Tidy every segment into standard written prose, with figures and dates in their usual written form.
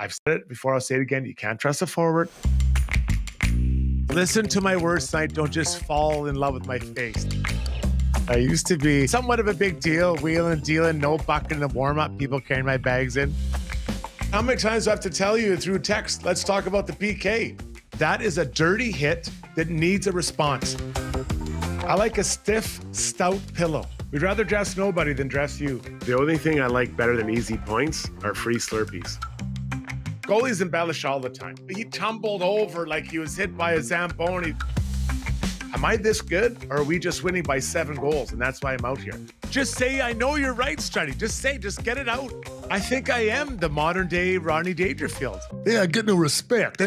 I've said it before, I'll say it again. You can't trust a forward. Listen to my words tonight. Don't just fall in love with my face. I used to be somewhat of a big deal, wheeling and dealing, no bucket in the warm-up, people carrying my bags in. How many times do I have to tell you through text, let's talk about the PK? That is a dirty hit that needs a response. I like a stiff, stout pillow. We'd rather dress nobody than dress you. The only thing I like better than easy points are free Slurpees. Goalies embellish all the time. He tumbled over like he was hit by a Zamboni. Am I this good, or are we just winning by 7 goals, and that's why I'm out here? Just say, I know you're right, Struddy. Just get it out. I think I am the modern-day Rodney Dangerfield. Yeah, I get no respect.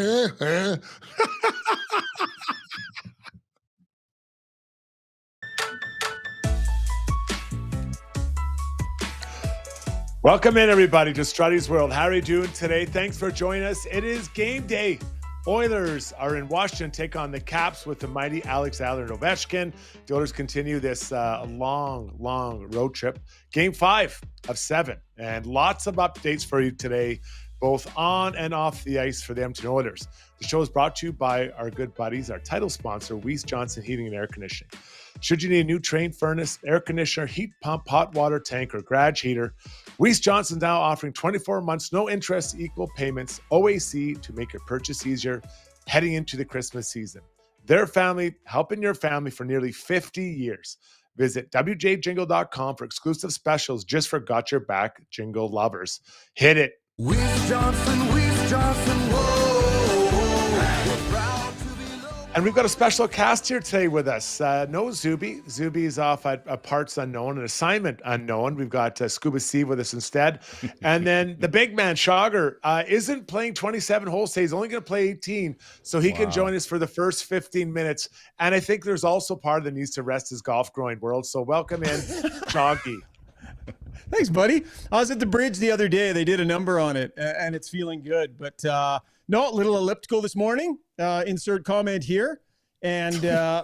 Welcome in, everybody, to Struddy's World. How are you doing today? Thanks for joining us. It is game day. Oilers are in Washington, take on the Caps with the mighty Alex Allard and Ovechkin. The Oilers continue this long road trip. Game 5 of 7, and lots of updates for you today, both on and off the ice for the Edmonton Oilers. The show is brought to you by our good buddies, our title sponsor, Weiss Johnson Heating and Air Conditioning. Should you need a new train furnace, air conditioner, heat pump, hot water tank, or garage heater, Weiss Johnson now offering 24 months, no interest, equal payments, OAC to make your purchase easier heading into the Christmas season. Their family, helping your family for nearly 50 years. Visit WJJingle.com for exclusive specials just for Got Your Back Jingle lovers. Hit it. Weiss Johnson, whoa. And we've got a special cast here today with us. No Zuby. Zuby is off at parts unknown, an assignment unknown. We've got Scuba Steve with us instead. And then the big man, Rishaug, isn't playing 27 holes today. He's only going to play 18, so he can join us for the first 15 minutes. And I think there's also part that needs to rest his golf groin world. So welcome in, Shoggy. Thanks, buddy. I was at the bridge the other day. They did a number on it, and it's feeling good. But no, little elliptical this morning. Insert comment here. And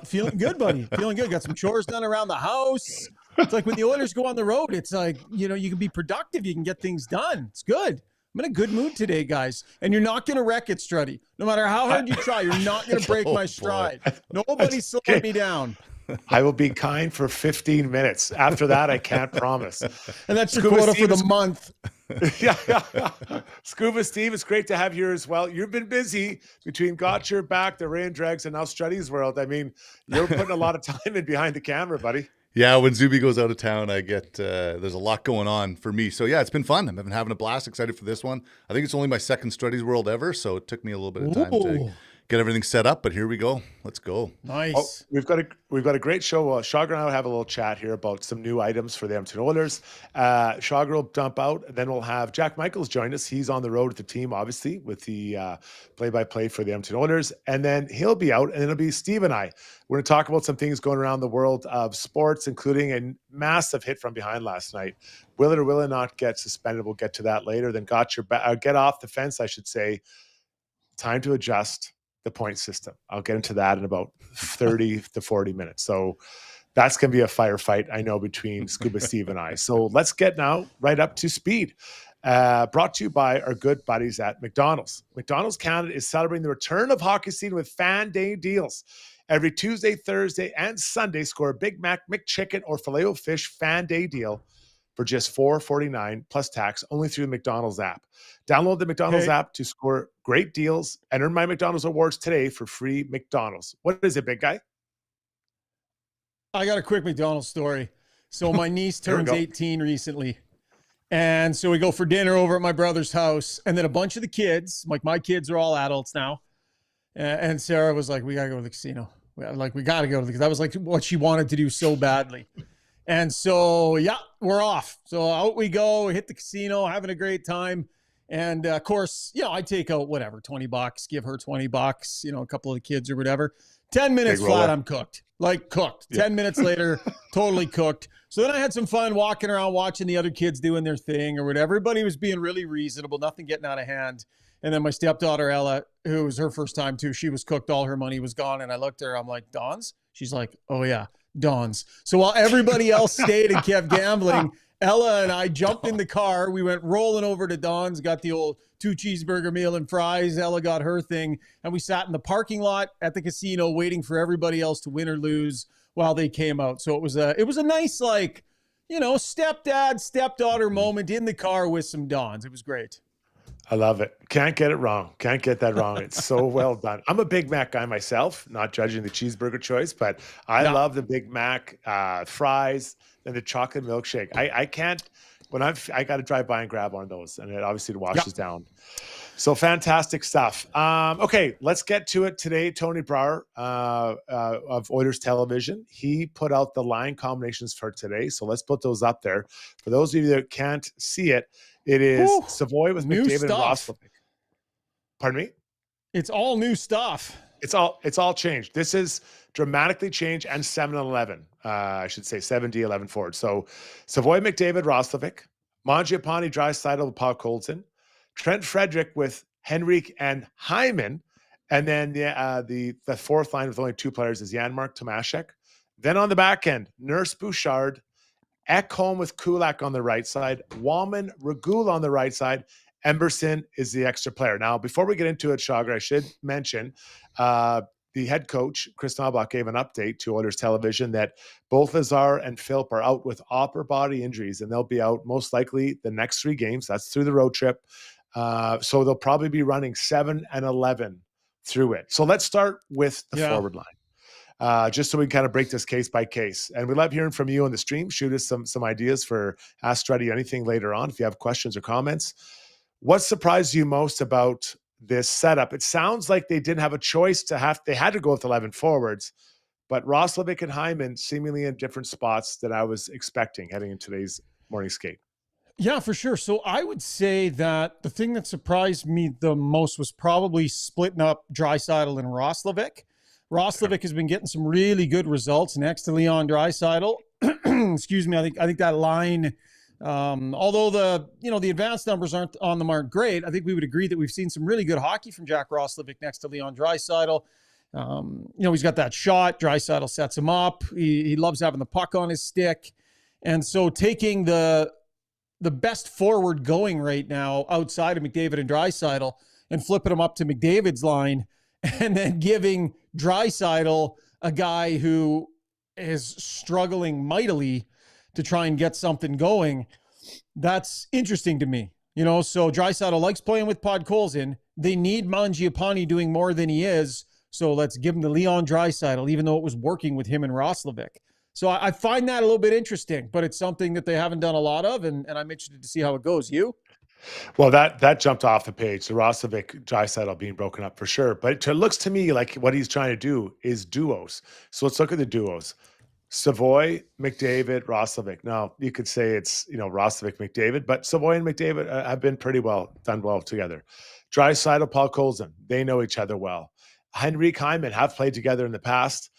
feeling good, buddy. Feeling good. Got some chores done around the house. It's like when the Oilers go on the road, it's like, you can be productive. You can get things done. It's good. I'm in a good mood today, guys. And you're not going to wreck it, Struddy. No matter how hard you try, you're not going to break my stride. Nobody's slowing me down. I will be kind for 15 minutes. After that, I can't promise. And that's your quota for the month. Yeah. Scuba Steve, it's great to have you here as well. You've been busy between Got Your Back, the Rain Dregs, and now Struddy's World. I mean, you're putting a lot of time in behind the camera, buddy. Yeah, when Zuby goes out of town, I get there's a lot going on for me. So yeah, it's been fun. I've been having a blast. Excited for this one. I think it's only my second Struddy's World ever, so it took me a little bit of time to get everything set up, but here we go. Let's go. Nice. Oh, we've got a great show. Rishaug and I will have a little chat here about some new items for the Edmonton Oilers. Rishaug will dump out, and then we'll have Jack Michaels join us. He's on the road with the team, obviously, with the play-by-play for the Edmonton Oilers. And then he'll be out, and it'll be Steve and I. We're going to talk about some things going around the world of sports, including a massive hit from behind last night. Will it or will it not get suspended? We'll get to that later. Then get off the fence, I should say. Time to adjust the point system. I'll get into that in about 30 to 40 minutes. So that's going to be a firefight, I know, between Scuba Steve and I. So let's get now right up to speed. Brought to you by our good buddies at McDonald's. McDonald's Canada is celebrating the return of hockey season with Fan Day deals. Every Tuesday, Thursday, and Sunday, score a Big Mac, McChicken, or Filet-O-Fish Fan Day deal for just $4.49 plus tax, only through the McDonald's app. Download the McDonald's app to score great deals and earn my McDonald's awards today for free McDonald's. What is it, big guy? I got a quick McDonald's story. So my niece turns 18 recently. And so we go for dinner over at my brother's house. And then a bunch of the kids, like my kids are all adults now. And Sarah was like, we got to go to the casino. We got to go to the casino. That was like what she wanted to do so badly. And so, yeah, we're off. So out we go, hit the casino, having a great time. And of course, I take out whatever, $20, give her $20, a couple of the kids or whatever. 10 minutes flat, I'm cooked. Like cooked. 10 minutes later, totally cooked. So then I had some fun walking around, watching the other kids doing their thing or whatever. Everybody was being really reasonable, nothing getting out of hand. And then my stepdaughter, Ella, who was her first time too, she was cooked. All her money was gone. And I looked at her, I'm like, Don's? She's like, oh yeah, Don's. So while everybody else stayed and kept gambling, Ella and I jumped in the car. We went rolling over to Don's, got the old 2 cheeseburger meal and fries. Ella got her thing. And we sat in the parking lot at the casino waiting for everybody else to win or lose while they came out. So it was a nice, like, you know, stepdad, stepdaughter moment in the car with some Dons. It was great. I love it. Can't get it wrong. Can't get that wrong. It's so well done. I'm a Big Mac guy myself, not judging the cheeseburger choice, but I love the Big Mac fries and the chocolate milkshake. I can't, I got to drive by and grab one of those, and it obviously washes down. So fantastic stuff. Okay, let's get to it today. Tony Brar of Oilers Television, he put out the line combinations for today. So let's put those up there. For those of you that can't see it, it is Savoy with McDavid and Roslovic. Pardon me? It's all new stuff. It's all changed. This is dramatically changed, and 7-11. I should say 7D11 forward. So Savoy, McDavid, Roslovic, Mangiapane, Draisaitl, Paul Colton, Trent Frederick with Henrique and Hyman, and then the fourth line with only 2 players is Janmark, Tomashek. Then on the back end, Nurse, Bouchard, Ekholm with Kulak on the right side, Wallman, Regula on the right side. Emberson is the extra player. Now, before we get into it, Shagar, I should mention the head coach, Chris Knoblock, gave an update to Oilers Television that both Lazar and Philp are out with upper body injuries, and they'll be out most likely the next 3 games. That's through the road trip. So they'll probably be running 7 and 11 through it. So let's start with the forward line. Just so we can kind of break this case by case. And we love hearing from you on the stream. Shoot us some ideas for Ask Struddy anything later on if you have questions or comments. What surprised you most about this setup? It sounds like they didn't have a choice they had to go with 11 forwards, but Roslovic and Hyman seemingly in different spots that I was expecting heading into today's morning skate. Yeah, for sure. So I would say that the thing that surprised me the most was probably splitting up Draisaitl and Roslovic. Roslovic has been getting some really good results next to Leon Draisaitl. Excuse me. I think that line, although the advanced numbers aren't great, I think we would agree that we've seen some really good hockey from Jack Roslovic next to Leon Draisaitl. He's got that shot. Draisaitl sets him up. He loves having the puck on his stick. And so taking the best forward going right now outside of McDavid and Draisaitl and flipping him up to McDavid's line, and then giving Draisaitl, a guy who is struggling mightily to try and get something going. That's interesting to me. So Draisaitl likes playing with Podkolzin. They need Mangiapane doing more than he is. So let's give him to Leon Draisaitl, even though it was working with him and Roslovic. So I find that a little bit interesting, but it's something that they haven't done a lot of, and I'm interested to see how it goes. You? Well, that jumped off the page. The Roslovic, Draisaitl being broken up for sure. But it looks to me like what he's trying to do is duos. So let's look at the duos. Savoy, McDavid, Roslovic. Now, you could say it's, Roslovic, McDavid, but Savoy and McDavid have been done well together. Draisaitl, Paul Colson, they know each other well. Henrique, Hyman have played together in the past.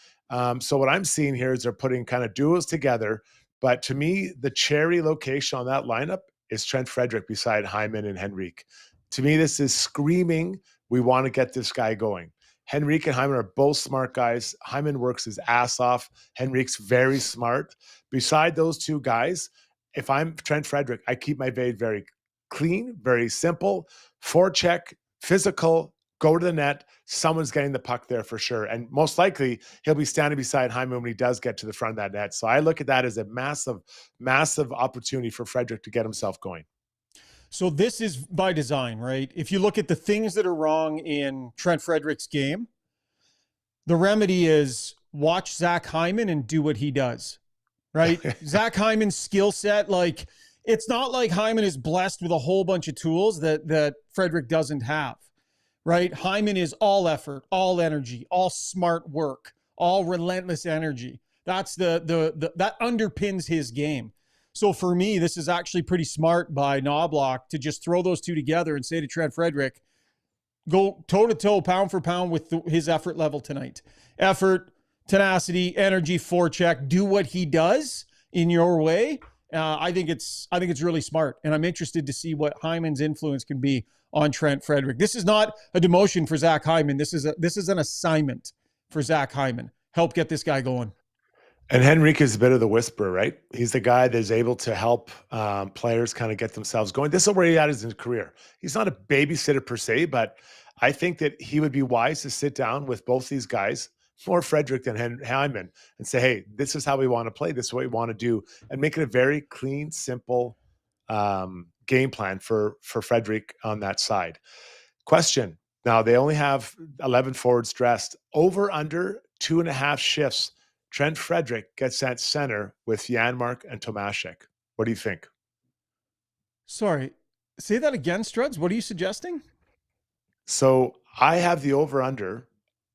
So what I'm seeing here is they're putting kind of duos together. But to me, the cherry location on that lineup is Trent Frederick beside Hyman and Henrique. To me, this is screaming, we want to get this guy going. Henrique and Hyman are both smart guys. Hyman works his ass off. Henrique's very smart. Beside those 2 guys, if I'm Trent Frederick, I keep my fade very clean, very simple, forecheck, physical, go to the net. Someone's getting the puck there for sure. And most likely he'll be standing beside Hyman when he does get to the front of that net. So I look at that as a massive, massive opportunity for Frederick to get himself going. So this is by design, right? If you look at the things that are wrong in Trent Frederick's game, the remedy is watch Zach Hyman and do what he does, right? Zach Hyman's skill set, it's not like Hyman is blessed with a whole bunch of tools that Frederick doesn't have. Right? Hyman is all effort, all energy, all smart work, all relentless energy. That's that underpins his game. So for me, this is actually pretty smart by Knoblock to just throw those 2 together and say to Trent Frederick, go toe to toe, pound for pound with his effort level tonight. Effort, tenacity, energy, forecheck, do what he does in your way. I think it's really smart, and I'm interested to see what Hyman's influence can be on Trent Frederick. This is not a demotion for Zach Hyman. This is an assignment for Zach Hyman. Help get this guy going. And Henrique is a bit of the whisperer, right? He's the guy that's able to help players kind of get themselves going. This is where he at in his career. He's not a babysitter per se, but I think that he would be wise to sit down with both these guys, more Frederick than Hyman, and say, hey, this is how we want to play. This is what we want to do. And make it a very clean, simple game plan for Frederick on that side. Question. Now, they only have 11 forwards dressed. Over under 2.5 shifts. Trent Frederick gets at center with Janmark and Tomashek. What do you think? Sorry, say that again, Struds. What are you suggesting? So I have the over-under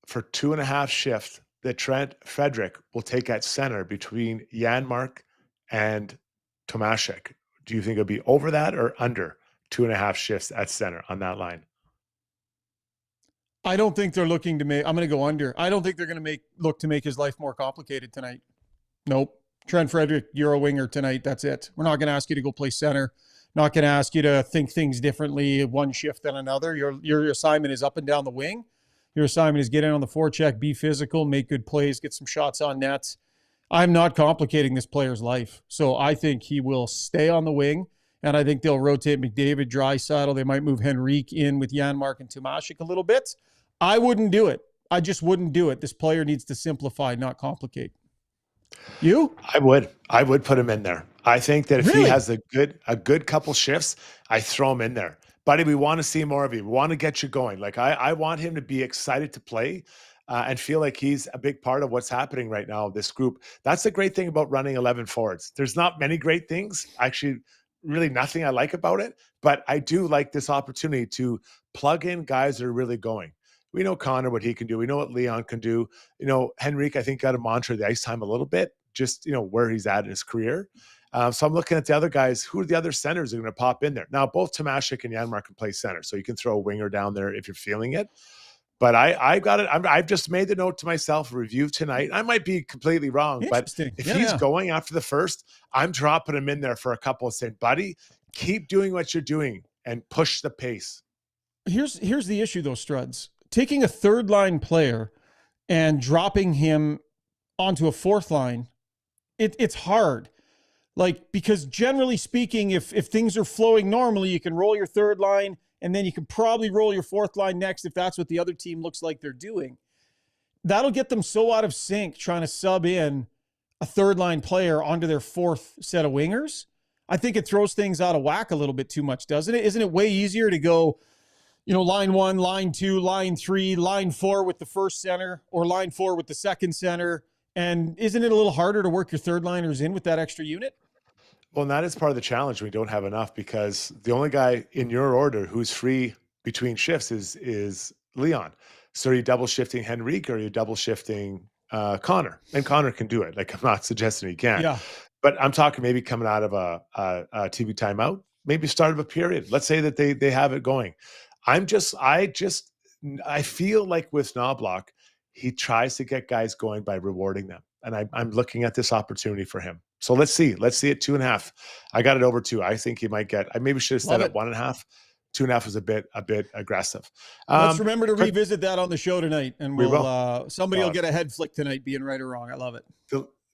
for 2.5 shifts that Trent Frederick will take at center between Janmark and Tomashek. Do you think it'll be over that or under 2.5 shifts at center on that line? I don't think they're looking to make. I'm going to go under. I don't think they're going to look to make his life more complicated tonight. Nope. Trent Frederick, you're a winger tonight. That's it. We're not going to ask you to go play center. Not going to ask you to think things differently one shift than another. Your assignment is up and down the wing. Your assignment is get in on the forecheck, be physical, make good plays, get some shots on nets. I'm not complicating this player's life. So I think he will stay on the wing, and I think they'll rotate McDavid, Draisaitl. They might move Henrique in with Janmark and Tomashek a little bit. I wouldn't do it. I just wouldn't do it. This player needs to simplify, not complicate. You? I would put him in there. I think that if he has a good couple shifts, I throw him in there. Buddy, we want to see more of you. We want to get you going. Like I want him to be excited to play and feel like he's a big part of what's happening right now, this group. That's the great thing about running 11 forwards. There's not many great things. Actually, really nothing I like about it. But I do like this opportunity to plug in guys that are really going. We know Connor, what he can do. We know what Leon can do. You know, Henrique, I think, got to monitor the ice time a little bit, just, you know, where he's at in his career. So I'm looking at the other guys. Who are the other centers that are going to pop in there? Now, both Tomashek and Janmark can play center, so you can throw a winger down there if you're feeling it. But I got it. I've just made the note to myself, review tonight. I might be completely wrong, but if he's going after the first, I'm dropping him in there for a couple of saying, buddy, keep doing what you're doing and push the pace. Here's the issue, though, Struds. Taking a third line player and dropping him onto a fourth line, it's hard. Like, because generally speaking, if things are flowing normally, you can roll your third line and then you can probably roll your fourth line next if that's what the other team looks like they're doing. That'll get them so out of sync trying to sub in a third line player onto their fourth set of wingers. I think it throws things out of whack a little bit too much, doesn't it? Isn't it way easier to go, you know, line 1, line 2, line 3, line 4 with the first center or line 4 with the second center? And isn't it a little harder to work your third liners in with that extra unit? Well, and that is part of the challenge. We don't have enough because the only guy in your order who's free between shifts is Leon. So are you double shifting Henrique or are you double shifting Connor? And Connor can do it. Like, I'm not suggesting he can't. Yeah. But I'm talking maybe coming out of a TV timeout, maybe start of a period. Let's say that they have it going. I feel like with Knoblock, he tries to get guys going by rewarding them. And I'm looking at this opportunity for him. So let's see at 2.5. I got it over 2. I think he might get, I maybe should have set up 1.5. 2.5 is a bit aggressive. Let's remember to revisit that on the show tonight. And somebody will get a head flick tonight being right or wrong. I love it.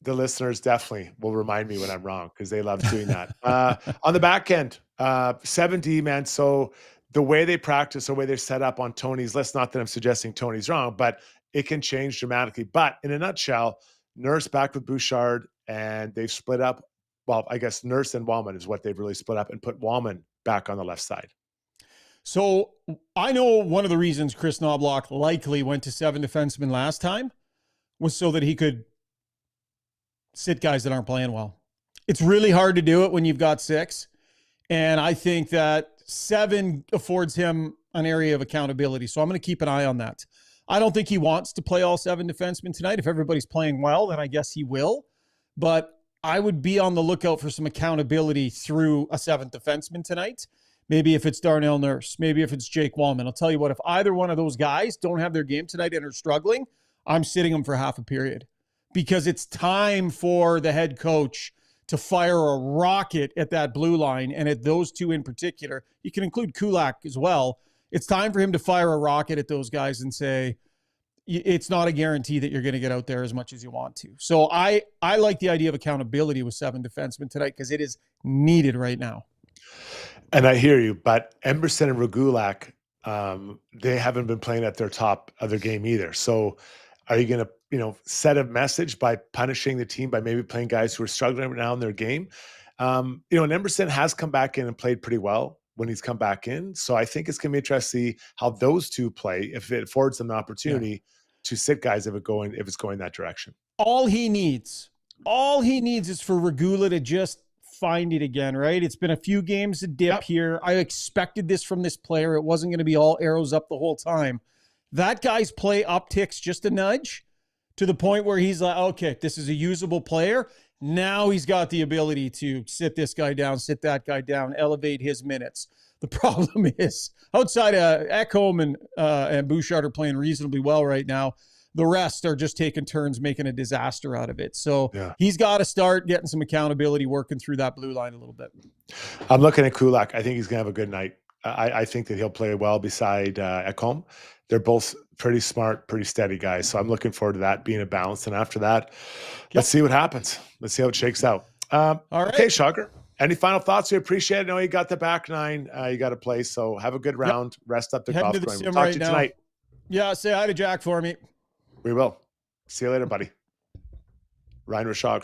The listeners definitely will remind me when I'm wrong because they love doing that. On the back end, 7D, man. So the way they practice, the way they're set up on Tony's list, not that I'm suggesting Tony's wrong, but it can change dramatically. But in a nutshell, Nurse back with Bouchard, and they've split up. Well, I guess Nurse and Wallman is what they've really split up and put Wallman back on the left side. So I know one of the reasons Chris Knoblock likely went to 7 defensemen last time was so that he could sit guys that aren't playing well. It's really hard to do it when you've got 6. And I think that 7 affords him an area of accountability. So I'm going to keep an eye on that. I don't think he wants to play all 7 defensemen tonight. If everybody's playing well, then I guess he will. But I would be on the lookout for some accountability through a 7th defenseman tonight. Maybe if it's Darnell Nurse, maybe if it's Jake Wallman. I'll tell you what, if either one of those guys don't have their game tonight and are struggling, I'm sitting them for half a period. Because it's time for the head coach to fire a rocket at that blue line, and at those 2 in particular. You can include Kulak as well. It's time for him to fire a rocket at those guys and say, it's not a guarantee that you're going to get out there as much as you want to. So I like the idea of accountability with 7 defensemen tonight because it is needed right now. And I hear you, but Emerson and Regulak, they haven't been playing at their top of their game either. So are you going to, set a message by punishing the team by maybe playing guys who are struggling right now in their game? And Emerson has come back in and played pretty well when he's come back in. So I think it's going to be interesting to see how those two play, if it affords them the opportunity to sit guys if it's going that direction. All he needs is for Regula to just find it again, right? It's been a few games of dip here. I expected this from this player. It wasn't going to be all arrows up the whole time. That guy's play upticks just a nudge to the point where he's like, okay, this is a usable player. Now he's got the ability to sit this guy down, sit that guy down, elevate his minutes. The problem is outside of Ekholm and Bouchard are playing reasonably well right now. The rest are just taking turns making a disaster out of it. So he's got to start getting some accountability working through that blue line a little bit. I'm looking at Kulak. I think he's going to have a good night. I think that he'll play well beside Ekholm. They're both pretty smart, pretty steady guys. So I'm looking forward to that being a balance. And after that, let's see what happens. Let's see how it shakes out. All right. Okay, Shogger. Any final thoughts? We appreciate it. I know you got the back nine. You got to play. So have a good round. Rest up the golf going. We'll talk to you tonight. Yeah, say hi to Jack for me. We will. See you later, buddy. Ryan Rishaug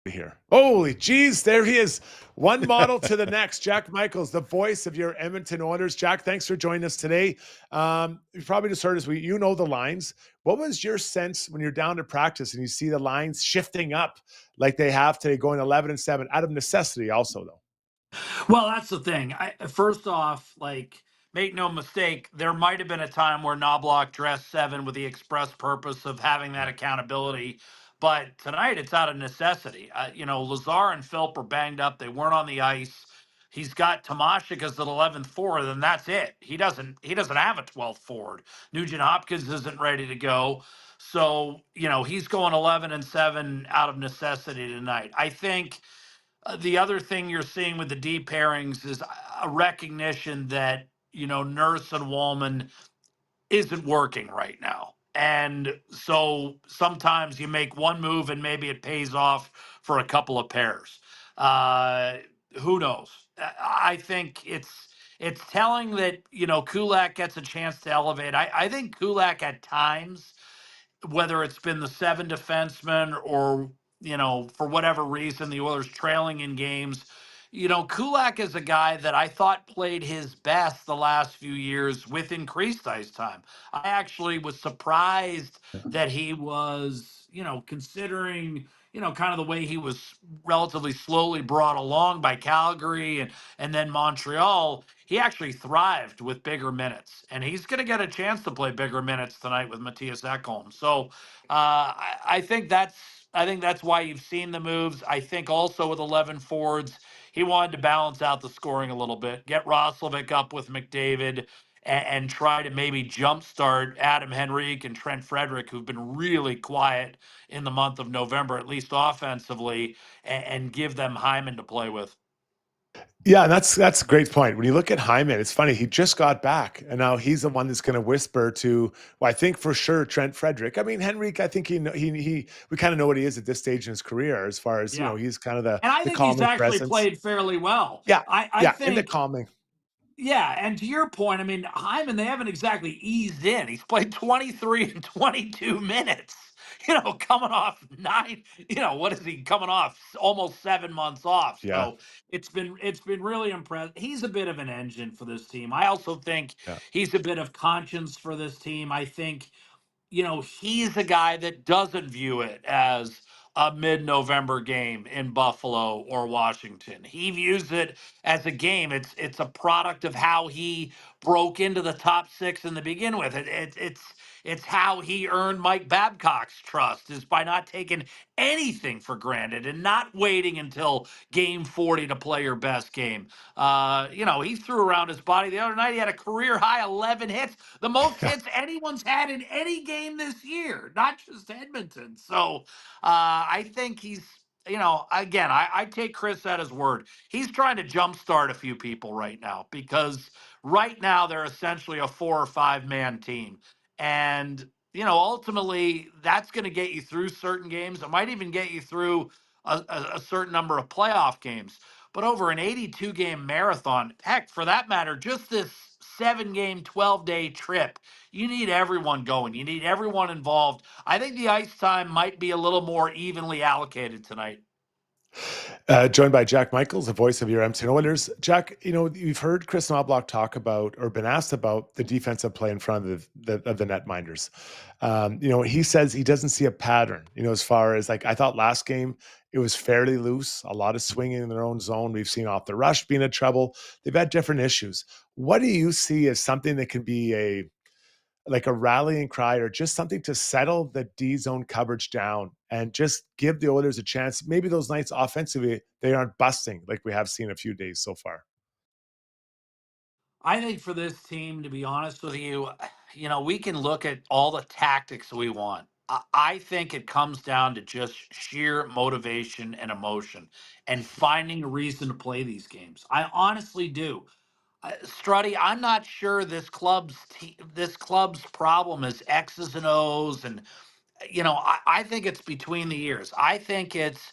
here. Holy geez, there he is. One model to the next. Jack Michaels, the voice of your Edmonton Oilers. Jack, thanks for joining us today. You probably just heard us. You know the lines. What was your sense when you're down to practice and you see the lines shifting up like they have today, going 11-7, out of necessity also, though? Well, that's the thing. First off, make no mistake, there might have been a time where Knoblock dressed 7 with the express purpose of having that accountability. But tonight, it's out of necessity. Lazar and Philp are banged up. They weren't on the ice. He's got Tomashik as an 11th forward, and that's it. He doesn't have a 12th forward. Nugent Hopkins isn't ready to go. So, he's going 11-7 out of necessity tonight. I think the other thing you're seeing with the D-pairings is a recognition that, Nurse and Wallman isn't working right now. And so sometimes you make one move and maybe it pays off for a couple of pairs. Who knows? I think it's telling that, Kulak gets a chance to elevate. I think Kulak at times, whether it's been the 7 defensemen or, for whatever reason, the Oilers trailing in games, Kulak is a guy that I thought played his best the last few years with increased ice time. I actually was surprised that he was, considering, kind of the way he was relatively slowly brought along by Calgary and then Montreal. He actually thrived with bigger minutes, and he's going to get a chance to play bigger minutes tonight with Matthias Ekholm. So I think that's why you've seen the moves. I think also with 11 forwards, he wanted to balance out the scoring a little bit, get Roslovic up with McDavid, and try to maybe jumpstart Adam Henrique and Trent Frederick, who've been really quiet in the month of November, at least offensively, and give them Hyman to play with. Yeah, and that's a great point. When you look at Hyman, it's funny. He just got back, and now he's the one that's going to whisper to, well, I think for sure Trent Frederick. I mean, Henrique, I think we kind of know what he is at this stage in his career, as far as he's kind of the. And I think he's actually presence. Played fairly well. Yeah, I think in the calming. Yeah, and to your point, I mean, Hyman, they haven't exactly eased in. He's played 23 and 22 minutes. Coming off 9, what is he coming off? Almost 7 months off. So it's been really impressive. He's a bit of an engine for this team. I also think he's a bit of conscience for this team. I think, he's a guy that doesn't view it as a mid-November game in Buffalo or Washington. He views it as a game. It's a product of how he broke into the top 6 in the begin with. It's how he earned Mike Babcock's trust, is by not taking anything for granted and not waiting until game 40 to play your best game. He threw around his body the other night. He had a career high 11 hits, the most hits anyone's had in any game this year, not just Edmonton. So I think he's, again, I take Chris at his word. He's trying to jumpstart a few people right now, because right now they're essentially a 4 or 5 man team. And, ultimately that's going to get you through certain games. It might even get you through a certain number of playoff games. But over an 82 game marathon, heck, for that matter, just this 7 game, 12-day trip, you need everyone going. You need everyone involved. I think the ice time might be a little more evenly allocated tonight. Joined by Jack Michaels, the voice of your Edmonton Oilers. Jack, you've heard Chris Knoblock talk about or been asked about the defensive play in front of the netminders. He says he doesn't see a pattern, as far as I thought last game, it was fairly loose, a lot of swinging in their own zone. We've seen off the rush being in trouble. They've had different issues. What do you see as something that can be a rallying cry or just something to settle the D zone coverage down and just give the Oilers a chance? Maybe those nights offensively, they aren't busting like we have seen a few days so far. I think for this team, to be honest with you, we can look at all the tactics we want. I think it comes down to just sheer motivation and emotion and finding a reason to play these games. I honestly do. Struddy, I'm not sure this club's problem is X's and O's, and I think it's between the ears. I think it's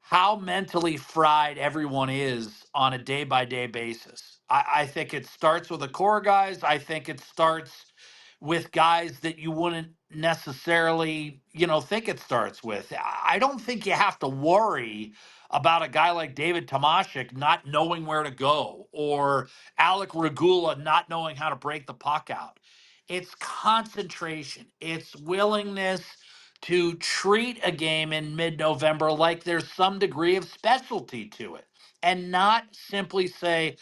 how mentally fried everyone is on a day by day basis. I think it starts with the core guys. I think it starts with guys that you wouldn't necessarily, think it starts with. I don't think you have to worry about a guy like David Tomashik not knowing where to go or Alec Regula not knowing how to break the puck out. It's concentration, it's willingness to treat a game in mid-November like there's some degree of specialty to it and not simply say,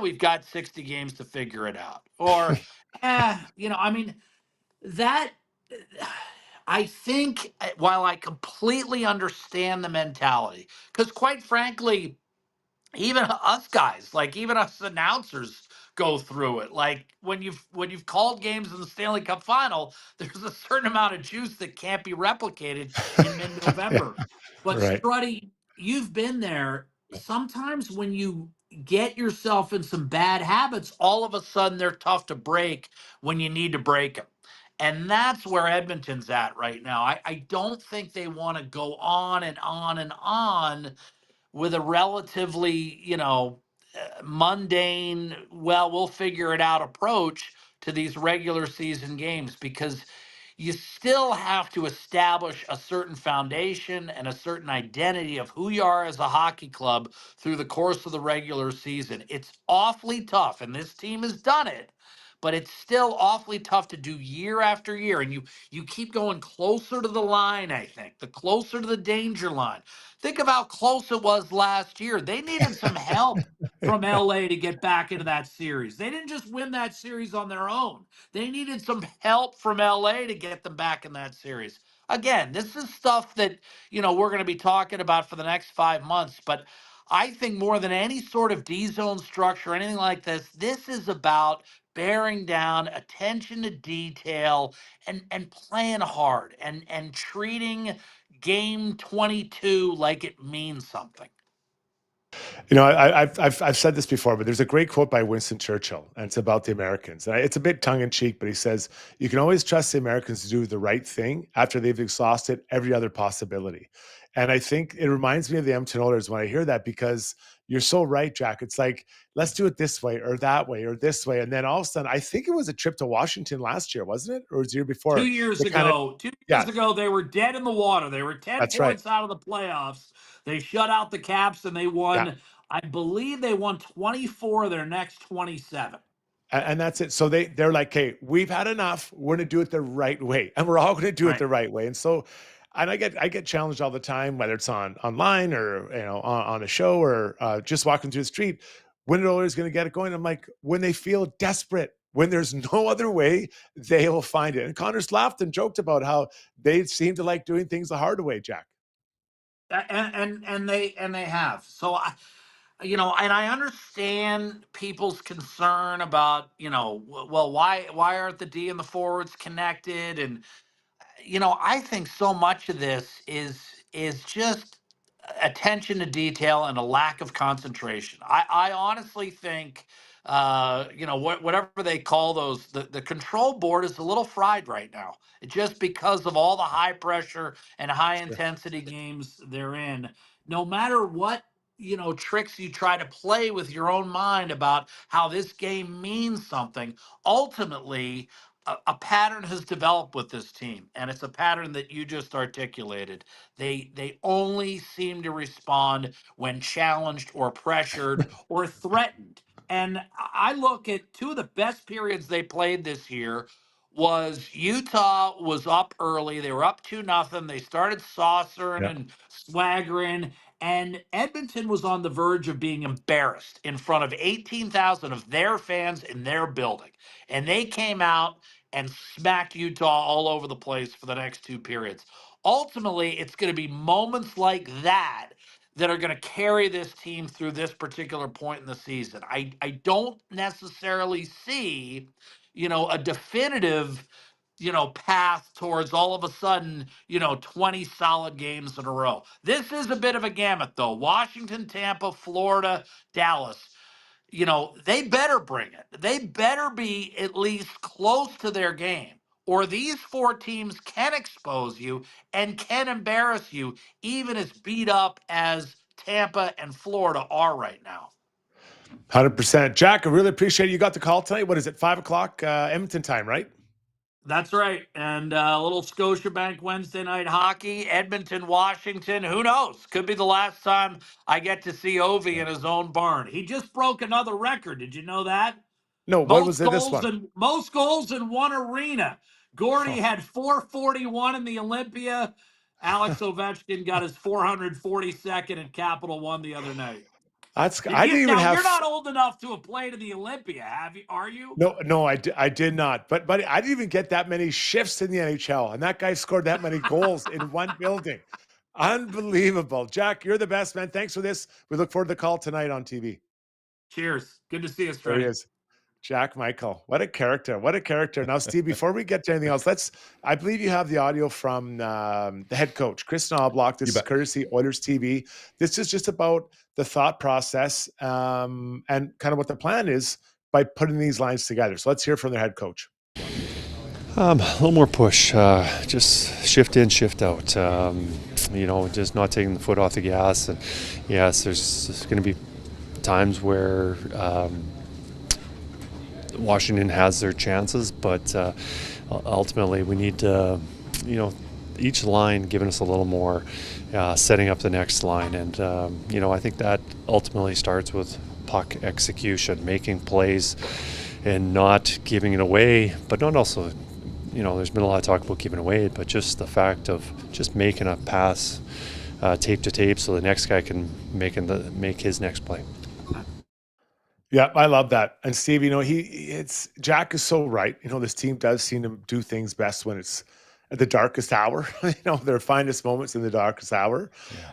we've got 60 games to figure it out. Or, that I think while I completely understand the mentality, because quite frankly, even us guys, like even us announcers go through it. Like when you've called games in the Stanley Cup final, there's a certain amount of juice that can't be replicated in Yeah, mid-November. But right. Struddy, you've been there. Sometimes when you get yourself in some bad habits, all of a sudden they're tough to break when you need to break them. And that's where Edmonton's at right now. I don't think they want to go on and on and on with a relatively, mundane, well, we'll figure it out approach to these regular season games because you still have to establish a certain foundation and a certain identity of who you are as a hockey club through the course of the regular season. It's awfully tough, and this team has done it, but it's still awfully tough to do year after year. And you keep going closer to the line, I think, the closer to the danger line. Think of how close it was last year. They needed some help from LA to get back into that series. They didn't just win that series on their own. They needed some help from LA to get them back in that series. Again, this is stuff that, we're going to be talking about for the next 5 months, but I think more than any sort of D zone structure, anything like this is about bearing down, attention to detail, and playing hard and treating game 22 like it means something. I've said this before, but there's a great quote by Winston Churchill, and it's about the Americans. And it's a bit tongue in cheek, but he says, "You can always trust the Americans to do the right thing after they've exhausted every other possibility." And I think it reminds me of the Edmonton Oilers when I hear that, because you're so right, Jack. It's like, let's do it this way or that way or this way, and then all of a sudden, I think it was a trip to Washington last year, wasn't it, or was it the year before? 2 years They kind of, ago, two yeah, years ago, they were dead in the water. They were 10 that's right, points out of the playoffs. They shut out the Caps and they yeah. won, I believe they won 24 of their next 27. And that's it. So they're like, "Hey, we've had enough. We're going to do it the right way, and we're all going to do it Right. the right way." And so, and I get challenged all the time, whether it's online or on a show or just walking through the street. When are the Oilers going to get it going? I'm like, when they feel desperate, when there's no other way, they will find it. And Connor's laughed and joked about how they seem to like doing things the hard way, Jack. And they have. So and I understand people's concern about, well, why aren't the D and the forwards connected? And I think so much of this is just attention to detail and a lack of concentration. I honestly think, whatever they call those, the control board is a little fried right now. Just because of all the high pressure and high Sure. intensity games they're in. No matter what, tricks you try to play with your own mind about how this game means something, ultimately a pattern has developed with this team, and it's a pattern that you just articulated. They only seem to respond when challenged or pressured or threatened. And I look at two of the best periods they played this year was Utah was up early. They were up 2-0. They started saucering Yeah. and swaggering. And Edmonton was on the verge of being embarrassed in front of 18,000 of their fans in their building. And they came out and smacked Utah all over the place for the next two periods. Ultimately, it's going to be moments like that that are going to carry this team through this particular point in the season. I don't necessarily see, a definitive, path towards all of a sudden, 20 solid games in a row. This is a bit of a gamut, though. Washington, Tampa, Florida, Dallas. They better bring it. They better be at least close to their game, or these four teams can expose you and can embarrass you, even as beat up as Tampa and Florida are right now. 100%. Jack, I really appreciate you got the call tonight. What is it? 5:00 Edmonton time, right? That's right. And a little Scotiabank Wednesday night hockey, Edmonton, Washington. Who knows? Could be the last time I get to see Ovi in his own barn. He just broke another record. Did you know that? No, what was it? This one? Most goals in one arena. Gordy had 441 in the Olympia. Alex Ovechkin got his 442nd at Capital One the other night. That's I didn't even Now have. you're not old enough to have played in the Olympia, have you? Are you? No, I did not. But I didn't even get that many shifts in the NHL, and that guy scored that many goals in one building. Unbelievable. Jack, you're the best, man. Thanks for this. We look forward to the call tonight on TV. Cheers. Good to see you, There he Struddy. is. Jack Michael. What a character. What a character. Now, Steve, before we get to anything else, I believe you have the audio from the head coach, Chris Knoblock. This is courtesy Oilers TV. This is just about the thought process and kind of what the plan is by putting these lines together. So let's hear from their head coach. A little more push, just shift in, shift out. Just not taking the foot off the gas. And yes, there's going to be times where Washington has their chances, but ultimately we need to, each line giving us a little more, setting up the next line. And, I think that ultimately starts with puck execution, making plays and not giving it away, but not also, there's been a lot of talk about giving away, but just the fact of just making a pass tape to tape so the next guy can make his next play. Yeah, I love that. And Steve, Jack is so right. This team does seem to do things best when it's at the darkest hour, their finest moments in the darkest hour.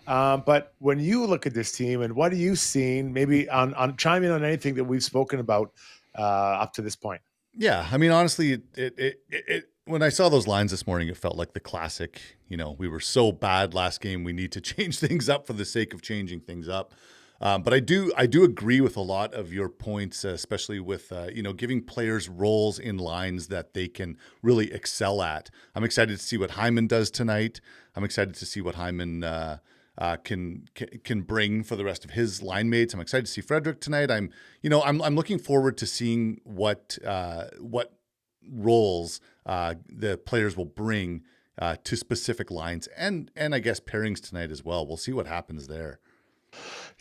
Yeah. But when you look at this team and what are you seeing, maybe on chime in on anything that we've spoken about up to this point? Yeah. I mean, honestly, it when I saw those lines this morning, it felt like the classic, we were so bad last game. We need to change things up for the sake of changing things up. But I do agree with a lot of your points, especially with giving players roles in lines that they can really excel at. I'm excited to see what Hyman does tonight. I'm excited to see what Hyman can bring for the rest of his line mates. I'm excited to see Frederick tonight. I'm looking forward to seeing what roles the players will bring to specific lines and I guess pairings tonight as well. We'll see what happens there.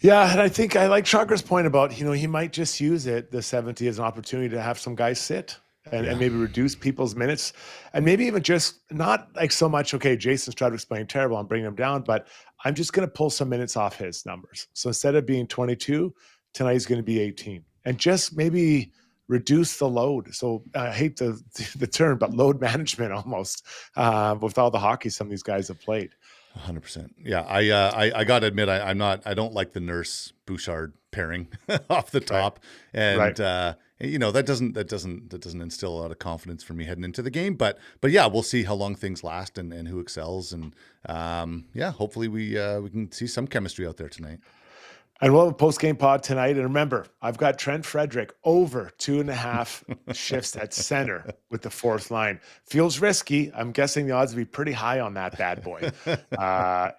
Yeah, and I think I like Chakra's point about, he might just use the 70 as an opportunity to have some guys sit and maybe reduce people's minutes. And maybe even just not like so much, okay, Jason Strudwick's playing terrible, I'm bringing him down, but I'm just going to pull some minutes off his numbers. So instead of being 22, tonight he's going to be 18. And just maybe reduce the load. So I hate the term, but load management almost with all the hockey some of these guys have played. 100%. Yeah, I got to admit, I don't like the Nurse Bouchard pairing off the top, and that doesn't instill a lot of confidence for me heading into the game. But yeah, we'll see how long things last and who excels, and hopefully we can see some chemistry out there tonight. And we'll have a post-game pod tonight. And remember, I've got Trent Frederick over 2.5 shifts at center with the fourth line. Feels risky. I'm guessing the odds would be pretty high on that bad boy.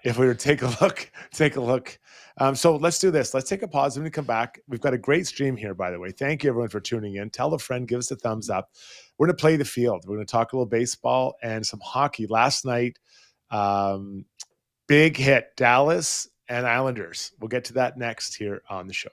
If we were to take a look. So let's do this. Let's take a pause. When we come back, we've got a great stream here, by the way. Thank you, everyone, for tuning in. Tell a friend. Give us a thumbs up. We're going to play the field. We're going to talk a little baseball and some hockey. Last night, big hit, Dallas and Islanders. We'll get to that next here on the show.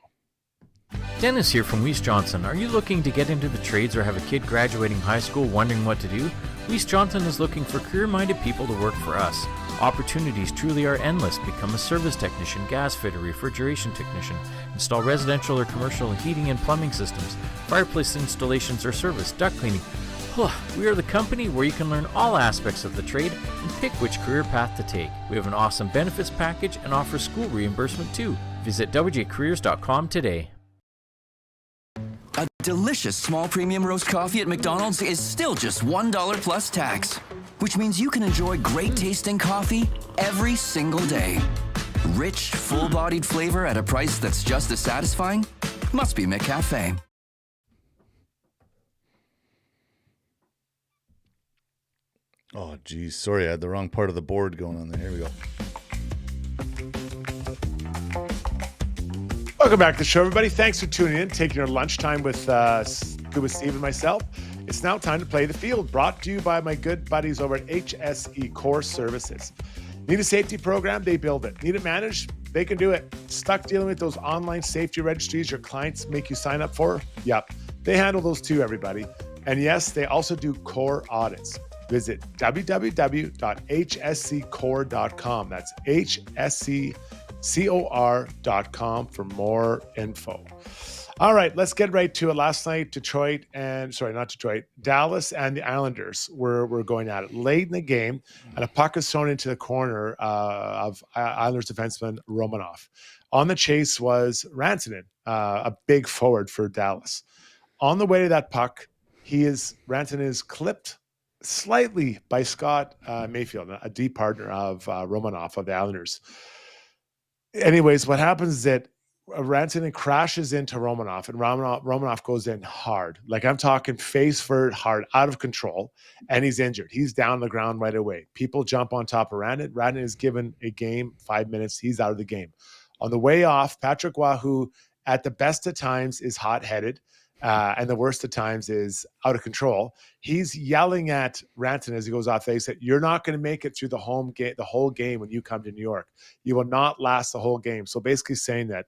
Dennis here from Weiss Johnson. Are you looking to get into the trades or have a kid graduating high school wondering what to do? Weiss Johnson is looking for career-minded people to work for us. Opportunities truly are endless. Become a service technician, gas fitter, refrigeration technician, install residential or commercial heating and plumbing systems, fireplace installations or service, duct cleaning. We are the company where you can learn all aspects of the trade and pick which career path to take. We have an awesome benefits package and offer school reimbursement too. Visit wjcareers.com today. A delicious small premium roast coffee at McDonald's is still just $1 plus tax, which means you can enjoy great tasting coffee every single day. Rich, full-bodied flavor at a price that's just as satisfying? Must be McCafe. Oh, geez. Sorry, I had the wrong part of the board going on there. Here we go. Welcome back to the show, everybody. Thanks for tuning in, taking your lunchtime with Scuba Steve and myself. It's now time to play the field, brought to you by my good buddies over at HSE Core Services. Need a safety program? They build it. Need it managed? They can do it. Stuck dealing with those online safety registries your clients make you sign up for? Yep. They handle those too, everybody. And yes, they also do core audits. Visit www.hsccore.com. That's hsccor.com for more info. All right, let's get right to it. Last night, Dallas and the Islanders were going at it late in the game, and a puck is thrown into the corner of Islanders defenseman Romanov. On the chase was Rantanen, a big forward for Dallas. On the way to that puck, Rantanen is clipped slightly by Scott Mayfield, a D partner of Romanov of the Islanders. Anyways, what happens is that Rantanen crashes into Romanov, and Romanov goes in hard. Like, I'm talking face first, hard, out of control, and he's injured. He's down on the ground right away. People jump on top of Rantanen. Rantanen is given a game, 5 minutes. He's out of the game. On the way off, Patrick Waugh, who at the best of times is hot-headed, and the worst of times is out of control. He's yelling at Rantanen as he goes off. They said, "You're not going to make it through the whole game when you come to New York. You will not last the whole game." So basically saying that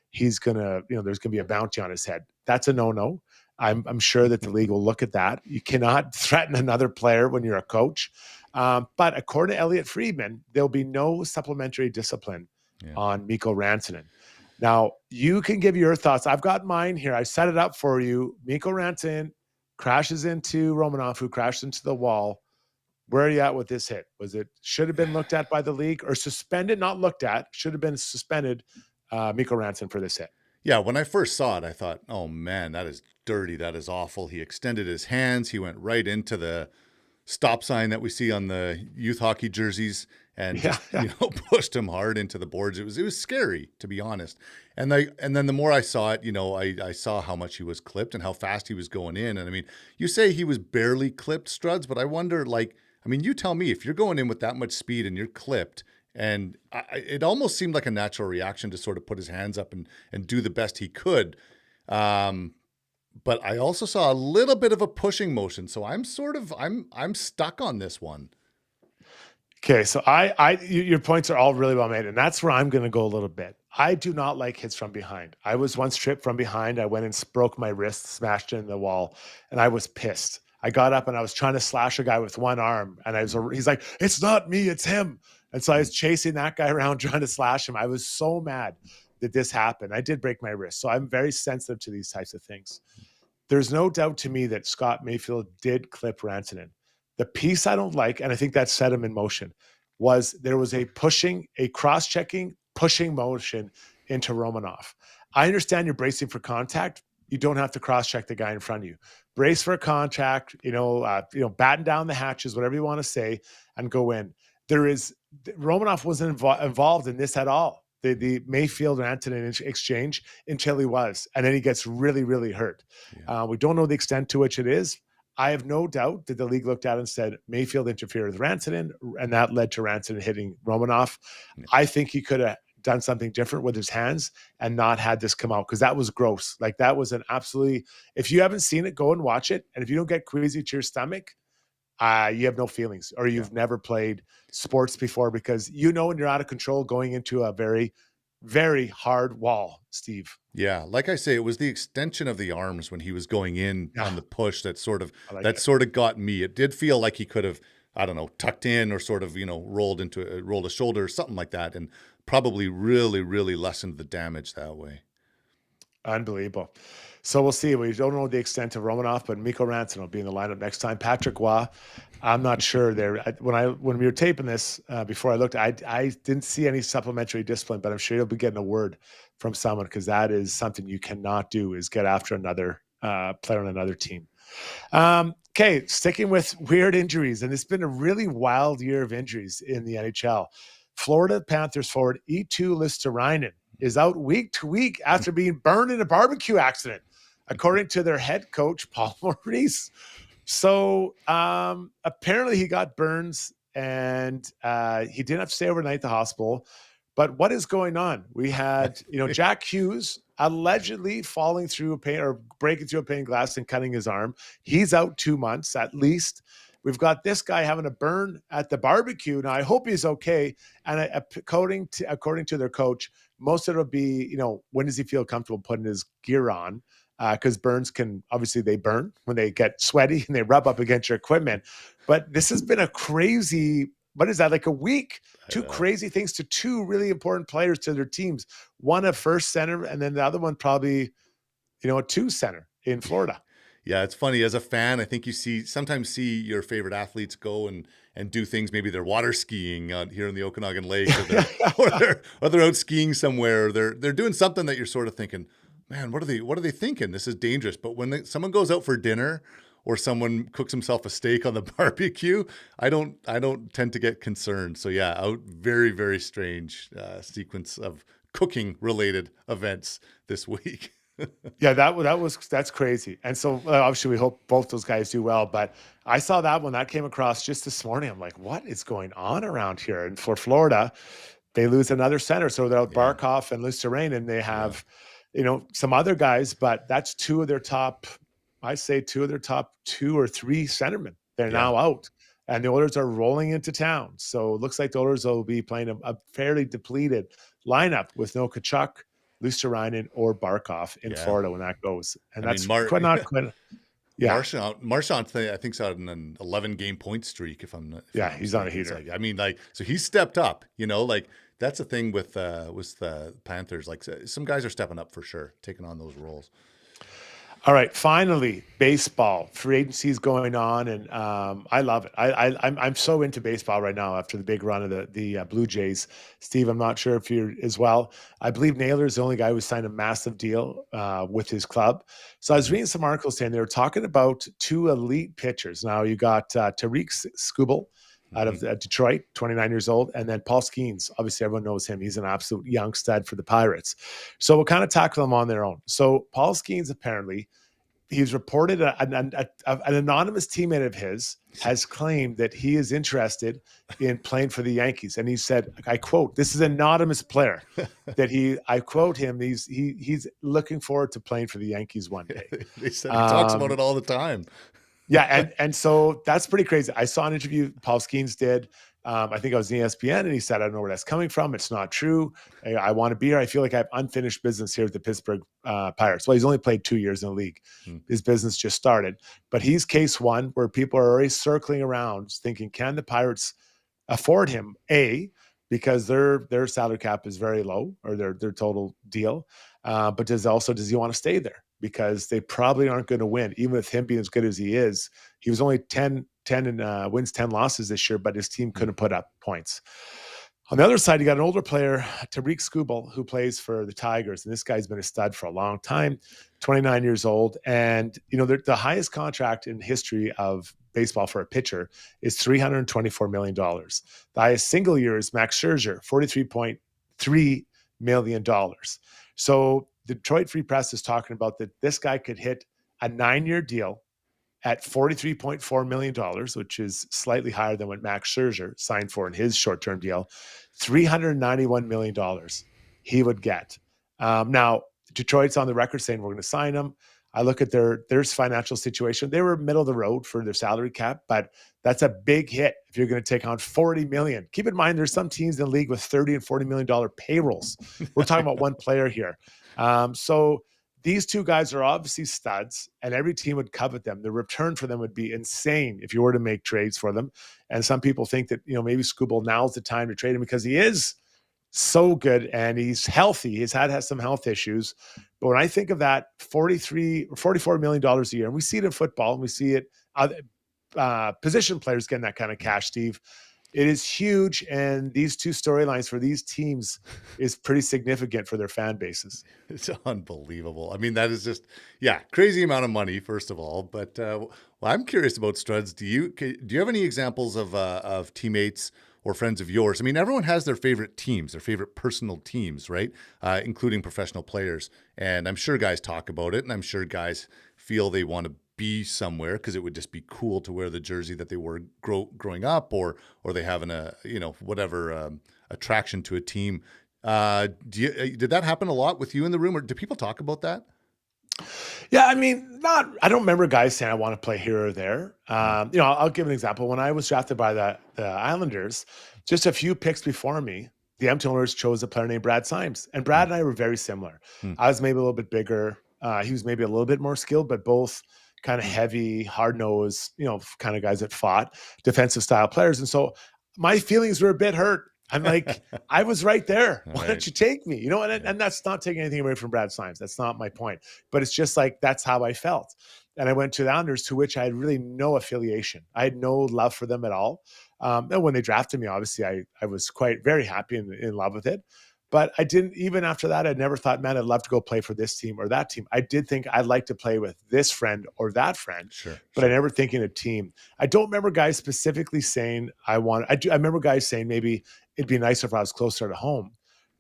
he's going to, there's going to be a bounty on his head. That's a no-no. I'm sure that the league will look at that. You cannot threaten another player when you're a coach. But according to Elliot Friedman, there'll be no supplementary discipline on Mikko Rantanen. Now, you can give your thoughts. I've got mine here. I set it up for you. Mikko Rantanen crashes into Romanov, who crashed into the wall. Where are you at with this hit? Should have been looked at by the league, or suspended, not looked at, should have been suspended, Mikko Rantanen for this hit? Yeah, when I first saw it, I thought, oh man, that is dirty. That is awful. He extended his hands. He went right into the stop sign that we see on the youth hockey jerseys and pushed him hard into the boards. It was scary, to be honest. And then the more I saw it, I saw how much he was clipped and how fast he was going in. And I mean, you say he was barely clipped, Struds, but I wonder, you tell me, if you're going in with that much speed and you're clipped, and it almost seemed like a natural reaction to sort of put his hands up and do the best he could. But I also saw a little bit of a pushing motion. So I'm stuck on this one. Okay, so your points are all really well made, and that's where I'm going to go a little bit. I do not like hits from behind. I was once tripped from behind. I went and broke my wrist, smashed it in the wall, and I was pissed. I got up and I was trying to slash a guy with one arm, and he's like, "It's not me, it's him." And so I was chasing that guy around trying to slash him. I was so mad that this happened. I did break my wrist, so I'm very sensitive to these types of things. There's no doubt to me that Scott Mayfield did clip Rantanen. The piece I don't like, and I think that set him in motion, was there was a cross-checking, pushing motion into Romanov. I understand you're bracing for contact. You don't have to cross-check the guy in front of you. Brace for contact, batten down the hatches, whatever you want to say, and go in. Romanov wasn't involved in this at all. The Mayfield and Antonin exchange until he was, and then he gets really, really hurt. Yeah. We don't know the extent to which it is. I have no doubt that the league looked at it and said Mayfield interfered with Rantanen, and that led to Rantanen hitting Romanov. Yeah. I think he could have done something different with his hands and not had this come out, because that was gross. Like, that was an absolutely, if you haven't seen it, go and watch it. And if you don't get queasy to your stomach, you have no feelings, or you've never played sports before, because when you're out of control going into a very, very hard wall, Steve. Yeah, like I say, it was the extension of the arms when he was going in on the push that sort of got me. It did feel like he could have, I don't know, tucked in or sort of, rolled a shoulder or something like that, and probably really, really lessened the damage that way. Unbelievable. So we'll see. We don't know the extent of Romanov, but Mikko Rantanen will be in the lineup next time. Patrick Roy, I'm not sure there. When we were taping this, before I looked, I didn't see any supplementary discipline, but I'm sure he'll be getting a word from someone, because that is something you cannot do, is get after another player on another team. Okay, sticking with weird injuries, and it's been a really wild year of injuries in the NHL. Florida Panthers forward Eetu Luostarinen is out week to week after being burned in a barbecue accident, according to their head coach, Paul Maurice. So apparently he got burns, and he didn't have to stay overnight at the hospital. But what is going on? We had, Jack Hughes allegedly falling through a pane, or breaking through a pane glass and cutting his arm. He's out 2 months at least. We've got this guy having a burn at the barbecue. Now, I hope he's okay. And according to their coach, most of it will be, when does he feel comfortable putting his gear on? Because burns they burn when they get sweaty and they rub up against your equipment. But this has been a crazy, what is that, like a week? Two crazy things to two really important players to their teams. One a first center, and then the other one probably, a two center in Florida. Yeah, it's funny. As a fan, I think you sometimes see your favorite athletes go and do things. Maybe they're water skiing here in the Okanagan Lake, or they're out skiing somewhere. Or they're doing something that you're sort of thinking, man, what are they thinking? This is dangerous. But when someone goes out for dinner, or someone cooks himself a steak on the barbecue, I don't tend to get concerned. So yeah, out very, very strange sequence of cooking related events this week. Yeah, that's crazy. And so obviously we hope both those guys do well. But I saw that one that came across just this morning. I'm like, what is going on around here? And for Florida, they lose another center. So they're Barkov and Luostarinen, and they have, some other guys, but that's two of their top 2 or 3 centermen. They're now out, and the Oilers are rolling into town. So it looks like the Oilers will be playing a fairly depleted lineup with no Tkachuk, Luostarinen, or Barkov in Florida when that goes. And that's not quite. Yeah, Marchand, I think, is on an 11-game point streak. He's on a heater. So he's stepped up. That's the thing with the Panthers. Like, some guys are stepping up for sure, taking on those roles. All right, finally, baseball. Free agency is going on, and I love it. I'm so into baseball right now after the big run of the Blue Jays. Steve, I'm not sure if you're as well. I believe Naylor is the only guy who signed a massive deal with his club. So I was reading some articles saying they were talking about 2 elite pitchers. Now you got Tariq Skubal out of Detroit, 29 years old, and then Paul Skeens. Obviously, everyone knows him. He's an absolute young stud for the Pirates. So we'll kind of tackle them on their own. So Paul Skeens, apparently, he's reported an anonymous teammate of his has claimed that he is interested in playing for the Yankees. And he said, I quote, this is an anonymous player that I quote him, he's looking forward to playing for the Yankees one day. He said he talks about it all the time. Yeah, and so that's pretty crazy. I saw an interview Paul Skeens did. I think I was in ESPN, and he said, I don't know where that's coming from. It's not true. I want to be here. I feel like I have unfinished business here at the Pittsburgh Pirates. Well, he's only played 2 years in the league. His business just started. But he's case one where people are already circling around thinking, can the Pirates afford him? A, because their salary cap is very low, or their total deal. But does he want to stay there? Because they probably aren't going to win. Even with him being as good as he is, he was only 10 10 and wins 10 losses this year, but his team couldn't put up points. On the other side, you got an older player, Tariq Skubal, who plays for the Tigers. And this guy's been a stud for a long time, 29 years old. And, the highest contract in history of baseball for a pitcher is $324 million. The highest single year is Max Scherzer, $43.3 million. So Detroit Free Press is talking about that this guy could hit a 9-year deal at $43.4 million, which is slightly higher than what Max Scherzer signed for in his short-term deal. $391 million he would get. Now, Detroit's on the record saying we're going to sign him. I look at their financial situation. They were middle of the road for their salary cap, but that's a big hit if you're going to take on $40 million. Keep in mind, there's some teams in the league with $30 and $40 million payrolls. We're talking about one player here. So these two guys are obviously studs, and every team would covet them. The return for them would be insane if you were to make trades for them. And some people think that, maybe Skubal now's the time to trade him because he is so good and he's healthy. He's had some health issues. But when I think of that $43 or $44 million a year, and we see it in football, and we see it position players getting that kind of cash, Steve, it is huge. And these two storylines for these teams is pretty significant for their fan bases. It's unbelievable. I mean, that is just, crazy amount of money, first of all. But I'm curious about Struds. Do you have any examples of teammates or friends of yours? I mean, everyone has their favorite teams, their favorite personal teams, right? Including professional players. And I'm sure guys talk about it, and I'm sure guys feel they want to be somewhere because it would just be cool to wear the jersey that they wore growing up, or they have whatever attraction to a team. Did that happen a lot with you in the room, or do people talk about that? Yeah, I mean, I don't remember guys saying I want to play here or there. I'll give an example. When I was drafted by the Islanders, just a few picks before me, the Edmonton Oilers chose a player named Brad Symes. And Brad and I were very similar. I was maybe a little bit bigger. He was maybe a little bit more skilled, but both kind of heavy, hard-nosed, kind of guys that fought, defensive style players. And so my feelings were a bit hurt. I'm like, I was right there. Why don't you take me? And that's not taking anything away from Brad Symes. That's not my point. But it's just like, that's how I felt. And I went to the Islanders, to which I had really no affiliation. I had no love for them at all. And when they drafted me, obviously, I was very happy and in love with it. But I didn't, even after that, I never thought, man, I'd love to go play for this team or that team. I did think I'd like to play with this friend or that friend, but I never think in a team. I don't remember guys specifically saying I remember guys saying maybe it'd be nicer if I was closer to home.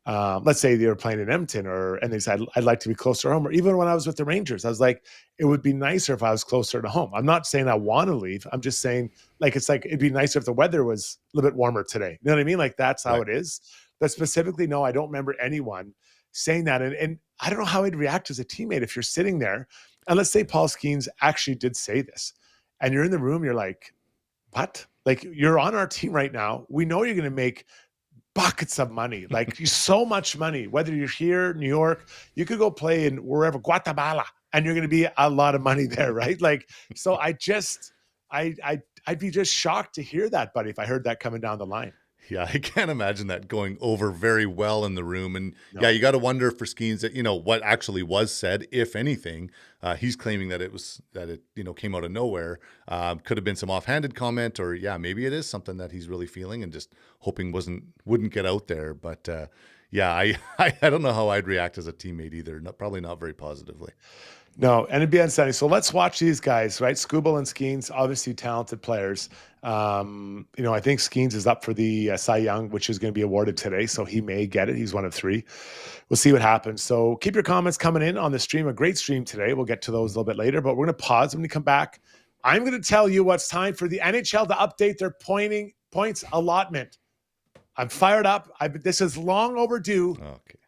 Let's say they were playing in Edmonton and they said, I'd like to be closer to home. Or even when I was with the Rangers, I was like, it would be nicer if I was closer to home. I'm not saying I want to leave. I'm just saying it'd be nicer if the weather was a little bit warmer today. You know what I mean? Like, that's how it is. But specifically, no, I don't remember anyone saying that. And I don't know how I'd react as a teammate if you're sitting there. And let's say Paul Skeens actually did say this. And you're in the room, you're like, what? Like, you're on our team right now. We know you're going to make buckets of money, like so much money, whether you're here, New York, you could go play in wherever, Guatemala, and you're going to be a lot of money there, right? Like, so I'd be just shocked to hear that, buddy, if I heard that coming down the line. Yeah, I can't imagine that going over very well in the room. And you got to wonder for Skeens that, what actually was said, if anything. He's claiming that it came out of nowhere. Could have been some offhanded comment, or maybe it is something that he's really feeling and just hoping wouldn't get out there. But I don't know how I'd react as a teammate either. Probably not very positively. No, and it'd be unsettling. So let's watch these guys, right? Skubal and Skeens, obviously talented players. I think Skeens is up for the Cy Young, which is going to be awarded today, so he may get it. He's one of 3. We'll see what happens. So keep your comments coming in on the stream. A great stream today. We'll get to those a little bit later, but we're going to pause. When we come back, I'm going to tell you what's time for the NHL to update their points allotment. I'm fired up. This is long overdue,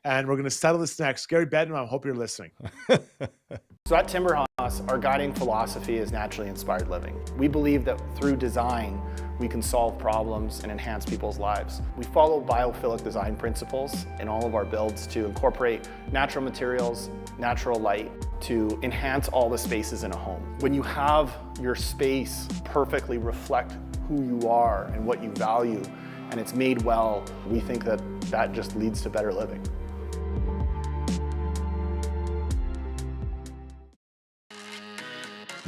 and we're going to settle this next. Gary Bedman, I hope you're listening. So at Timberhouse, our guiding philosophy is naturally inspired living. We believe that through design, we can solve problems and enhance people's lives. We follow biophilic design principles in all of our builds to incorporate natural materials, natural light, to enhance all the spaces in a home. When you have your space perfectly reflect who you are and what you value, and it's made well, we think that just leads to better living.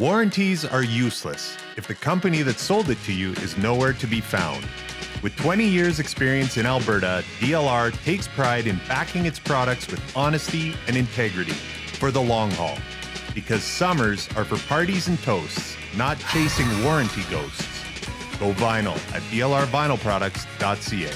Warranties are useless if the company that sold it to you is nowhere to be found. With 20 years experience in Alberta, DLR takes pride in backing its products with honesty and integrity for the long haul. Because summers are for parties and toasts, not chasing warranty ghosts. Go vinyl at dlrvinylproducts.ca.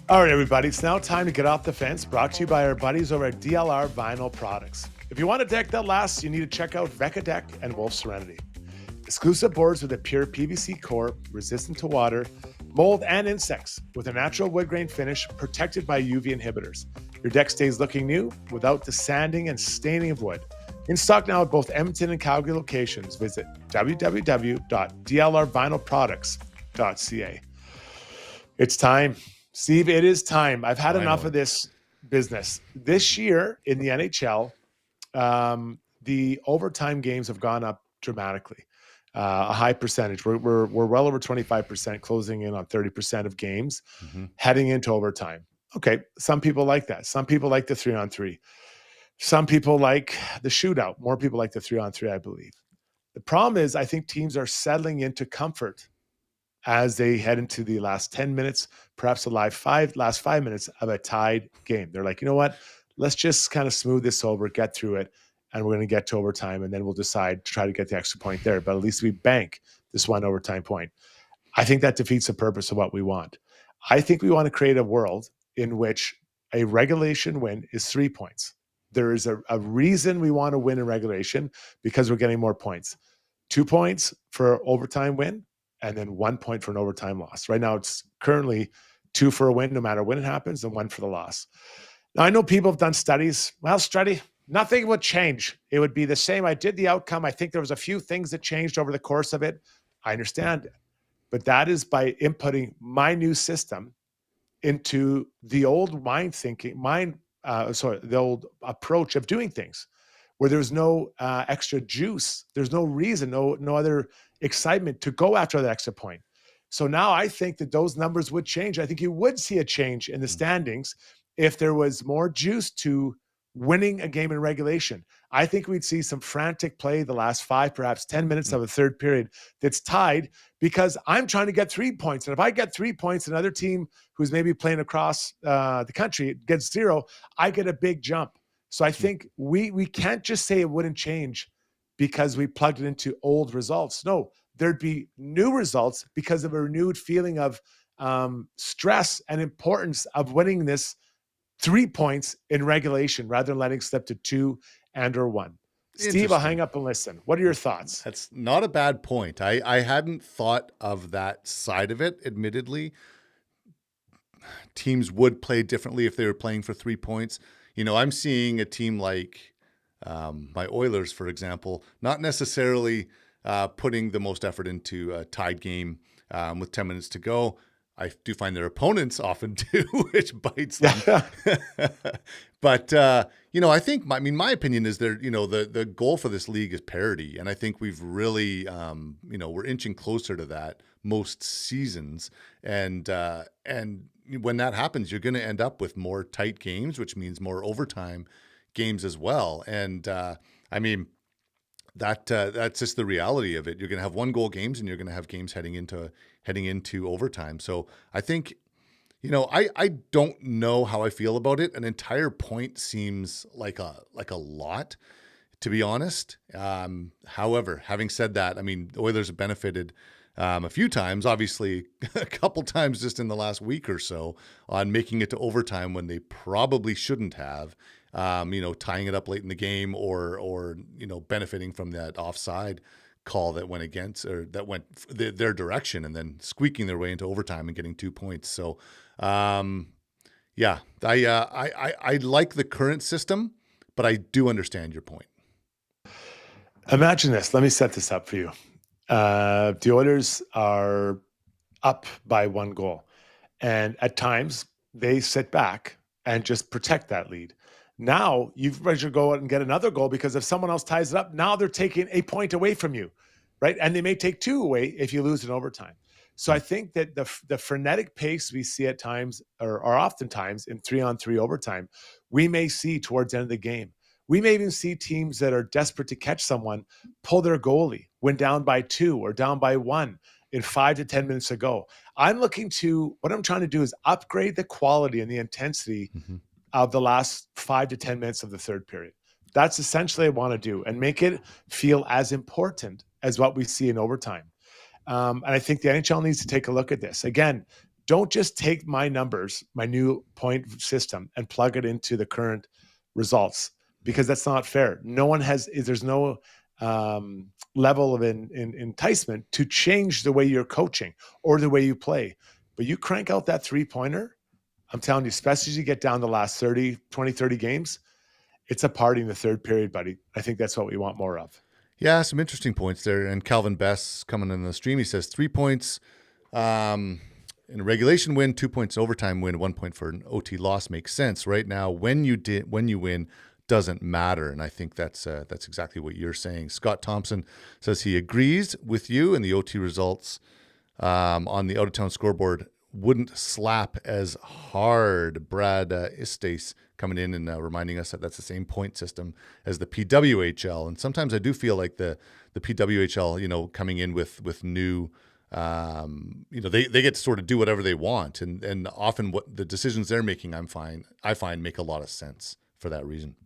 All right, everybody, it's now time to get off the fence, brought to you by our buddies over at DLR Vinyl Products. If you want a deck that lasts, you need to check out Vecca Deck and Wolf Serenity. Exclusive boards with a pure PVC core, resistant to water, mold, and insects, with a natural wood grain finish protected by UV inhibitors. Your deck stays looking new without the sanding and staining of wood. In stock now at both Edmonton and Calgary locations. Visit www.dlrvinylproducts.ca. It's time. Steve, it is time. I've had enough of this business. This year in the NHL, the overtime games have gone up dramatically, a high percentage. We're well over 25%, closing in on 30% of games heading into overtime. Okay, some people like that. Some people like the 3-on-3. Some people like the shootout. More people like the 3-on-3, I believe. The problem is I think teams are settling into comfort as they head into the last 10 minutes, perhaps the last 5 minutes of a tied game. They're like, you know what? Let's just kind of smooth this over, get through it, and we're going to get to overtime, and then we'll decide to try to get the extra point there. But at least we bank this one overtime point. I think that defeats the purpose of what we want. I think we want to create a world in which a regulation win is 3 points. There is a reason we want to win in regulation because we're getting more points. 2 points for overtime win, and then 1 point for an overtime loss. Right now, it's currently 2 for a win, no matter when it happens, and 1 for the loss. Now, I know people have done studies. Well, Struddy, nothing would change. It would be the same. I did the outcome. I think there was a few things that changed over the course of it. I understand it. But that is by inputting my new system into the old the old approach of doing things, where there's no extra juice. There's no reason, no other excitement to go after that extra point. So now I think that those numbers would change. I think you would see a change in the standings if there was more juice to winning a game in regulation. I think we'd see some frantic play the last 5, perhaps 10 minutes of a third period that's tied because I'm trying to get 3 points. And if I get 3 points, another team who's maybe playing across the country gets 0, I get a big jump. So I think we can't just say it wouldn't change because we plugged it into old results. No, there'd be new results because of a renewed feeling of stress and importance of winning this 3 points in regulation rather than letting it slip to 2 and/or 1. Steve, I'll hang up and listen. What are your thoughts? That's not a bad point. I hadn't thought of that side of it, admittedly. Teams would play differently if they were playing for 3 points. You know, I'm seeing a team like my Oilers, for example, not necessarily putting the most effort into a tied game with 10 minutes to go. I do find their opponents often do, which bites them. But, you know, I think, my opinion is the goal for this league is parity. And I think we've really, we're inching closer to that most seasons. And when that happens, you're going to end up with more tight games, which means more overtime games as well. And, that's just the reality of it. You're going to have 1-goal games and you're going to have games heading into overtime. So I think, I don't know how I feel about it. An entire point seems like a lot, to be honest. However, having said that, the Oilers have benefited a few times, obviously a couple times just in the last week or so, on making it to overtime when they probably shouldn't have. Tying it up late in the game or benefiting from that offside call that went against or that went their direction and then squeaking their way into overtime and getting 2 points. So, I like the current system, but I do understand your point. Imagine this. Let me set this up for you. The Oilers are up by 1 goal, and at times they sit back and just protect that lead. Now you've ready to go out and get another goal because if someone else ties it up, now they're taking a point away from you, right? And they may take 2 away if you lose in overtime. So I think that the frenetic pace we see at times, or oftentimes in 3-on-3 overtime, we may see towards the end of the game. We may even see teams that are desperate to catch someone pull their goalie when down by 2 or down by 1 in 5 to 10 minutes to go. What I'm trying to do is upgrade the quality and the intensity of the last 5 to 10 minutes of the third period. That's essentially what I want to do, and make it feel as important as what we see in overtime. And I think the NHL needs to take a look at this. Again, don't just take my numbers, my new point system, and plug it into the current results, because that's not fair. There's no level of enticement to change the way you're coaching or the way you play. But you crank out that 3-pointer, I'm telling you, especially as you get down the last 30 games, it's a party in the third period, buddy. I think that's what we want more of. Yeah, some interesting points there. And Calvin Bess coming in the stream, he says 3 points in a regulation win, 2 points overtime win, 1 point for an OT loss makes sense. Right now, when you win doesn't matter. And I think that's exactly what you're saying. Scott Thompson says he agrees with you, and the OT results on the out-of-town scoreboard wouldn't slap as hard. Brad Istes coming in and reminding us that that's the same point system as the PWHL. And sometimes I do feel like the PWHL, coming in with new, they get to sort of do whatever they want. And often what the decisions they're making, I find make a lot of sense for that reason.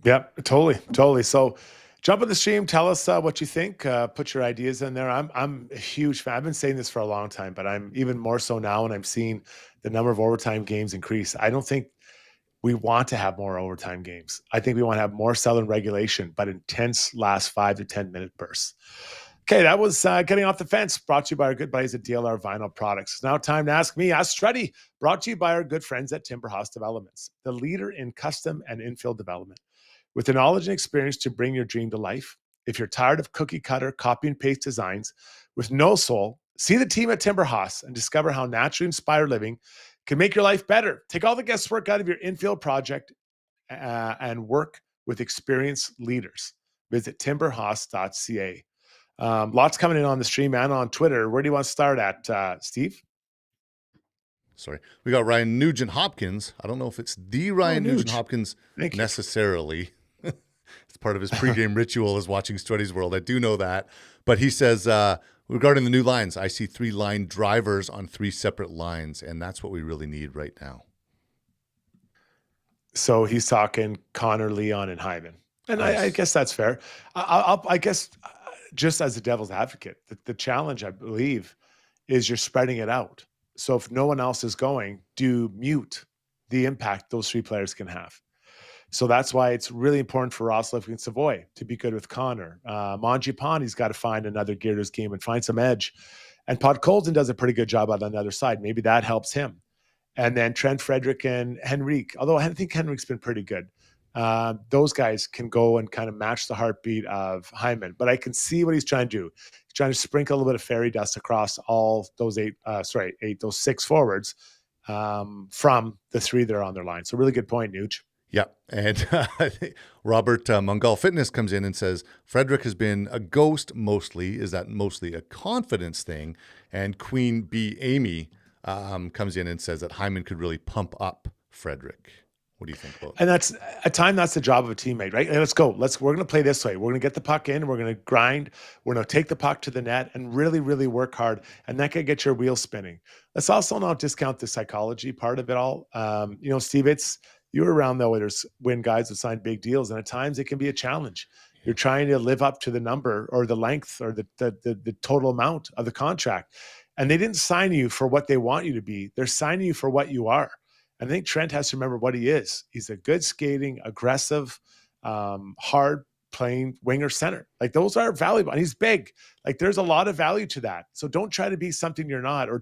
Yep, totally. So jump in the stream. Tell us what you think. Put your ideas in there. I'm a huge fan. I've been saying this for a long time, but I'm even more so now when I'm seeing the number of overtime games increase. I don't think we want to have more overtime games. I think we want to have more Southern regulation, but intense last 5 to 10 minute bursts. Okay, that was Getting Off the Fence, brought to you by our good buddies at DLR Vinyl Products. It's now time to ask me, Ask Struddy, brought to you by our good friends at Timber House Developments, the leader in custom and infill development. With the knowledge and experience to bring your dream to life, if you're tired of cookie cutter, copy and paste designs with no soul, see the team at Timber House and discover how naturally inspired living can make your life better. Take all the guesswork out of your infill project and work with experienced leaders. Visit timberhouse.ca. Lots coming in on the stream and on Twitter. Where do you want to start at, Steve? Sorry. We got Ryan Nugent Hopkins. I don't know if it's the Ryan Nugent Hopkins necessarily. It's part of his pregame ritual is watching Struddy's World. I do know that. But he says, regarding the new lines, I see 3 line drivers on 3 separate lines, and that's what we really need right now. So he's talking Connor, Leon, and Hyman. And nice. I guess that's fair. I guess just as a devil's advocate, the challenge, I believe, is you're spreading it out. So if no one else is going, do mute the impact those 3 players can have. So that's why it's really important for Roslovic and Savoy to be good with Connor. Mangiapane's got to find another gear to his game and find some edge. And Podkolzin does a pretty good job on the other side. Maybe that helps him. And then Trent Frederick and Henrique, although I think Henrique's been pretty good. Those guys can go and kind of match the heartbeat of Hyman. But I can see what he's trying to do. He's trying to sprinkle a little bit of fairy dust across all those 6 forwards from the 3 that are on their line. So really good point, Nuge. Yeah, and Robert Mongol Fitness comes in and says, Frederick has been a ghost mostly. Is that mostly a confidence thing? And Queen Bee Amy comes in and says that Hyman could really pump up Frederick. What do you think about? And that's the job of a teammate, right? And let's go. We're going to play this way. We're going to get the puck in. We're going to grind. We're going to take the puck to the net and really, really work hard. And that can get your wheels spinning. Let's also not discount the psychology part of it all. Steve, you were around the Oilers when guys would sign big deals, and at times it can be a challenge. You're trying to live up to the number or the length or the total amount of the contract. And they didn't sign you for what they want you to be. They're signing you for what you are. And I think Trent has to remember what he is. He's a good skating, aggressive, hard playing winger center. Like those are valuable. And he's big. Like there's a lot of value to that. So don't try to be something you're not, or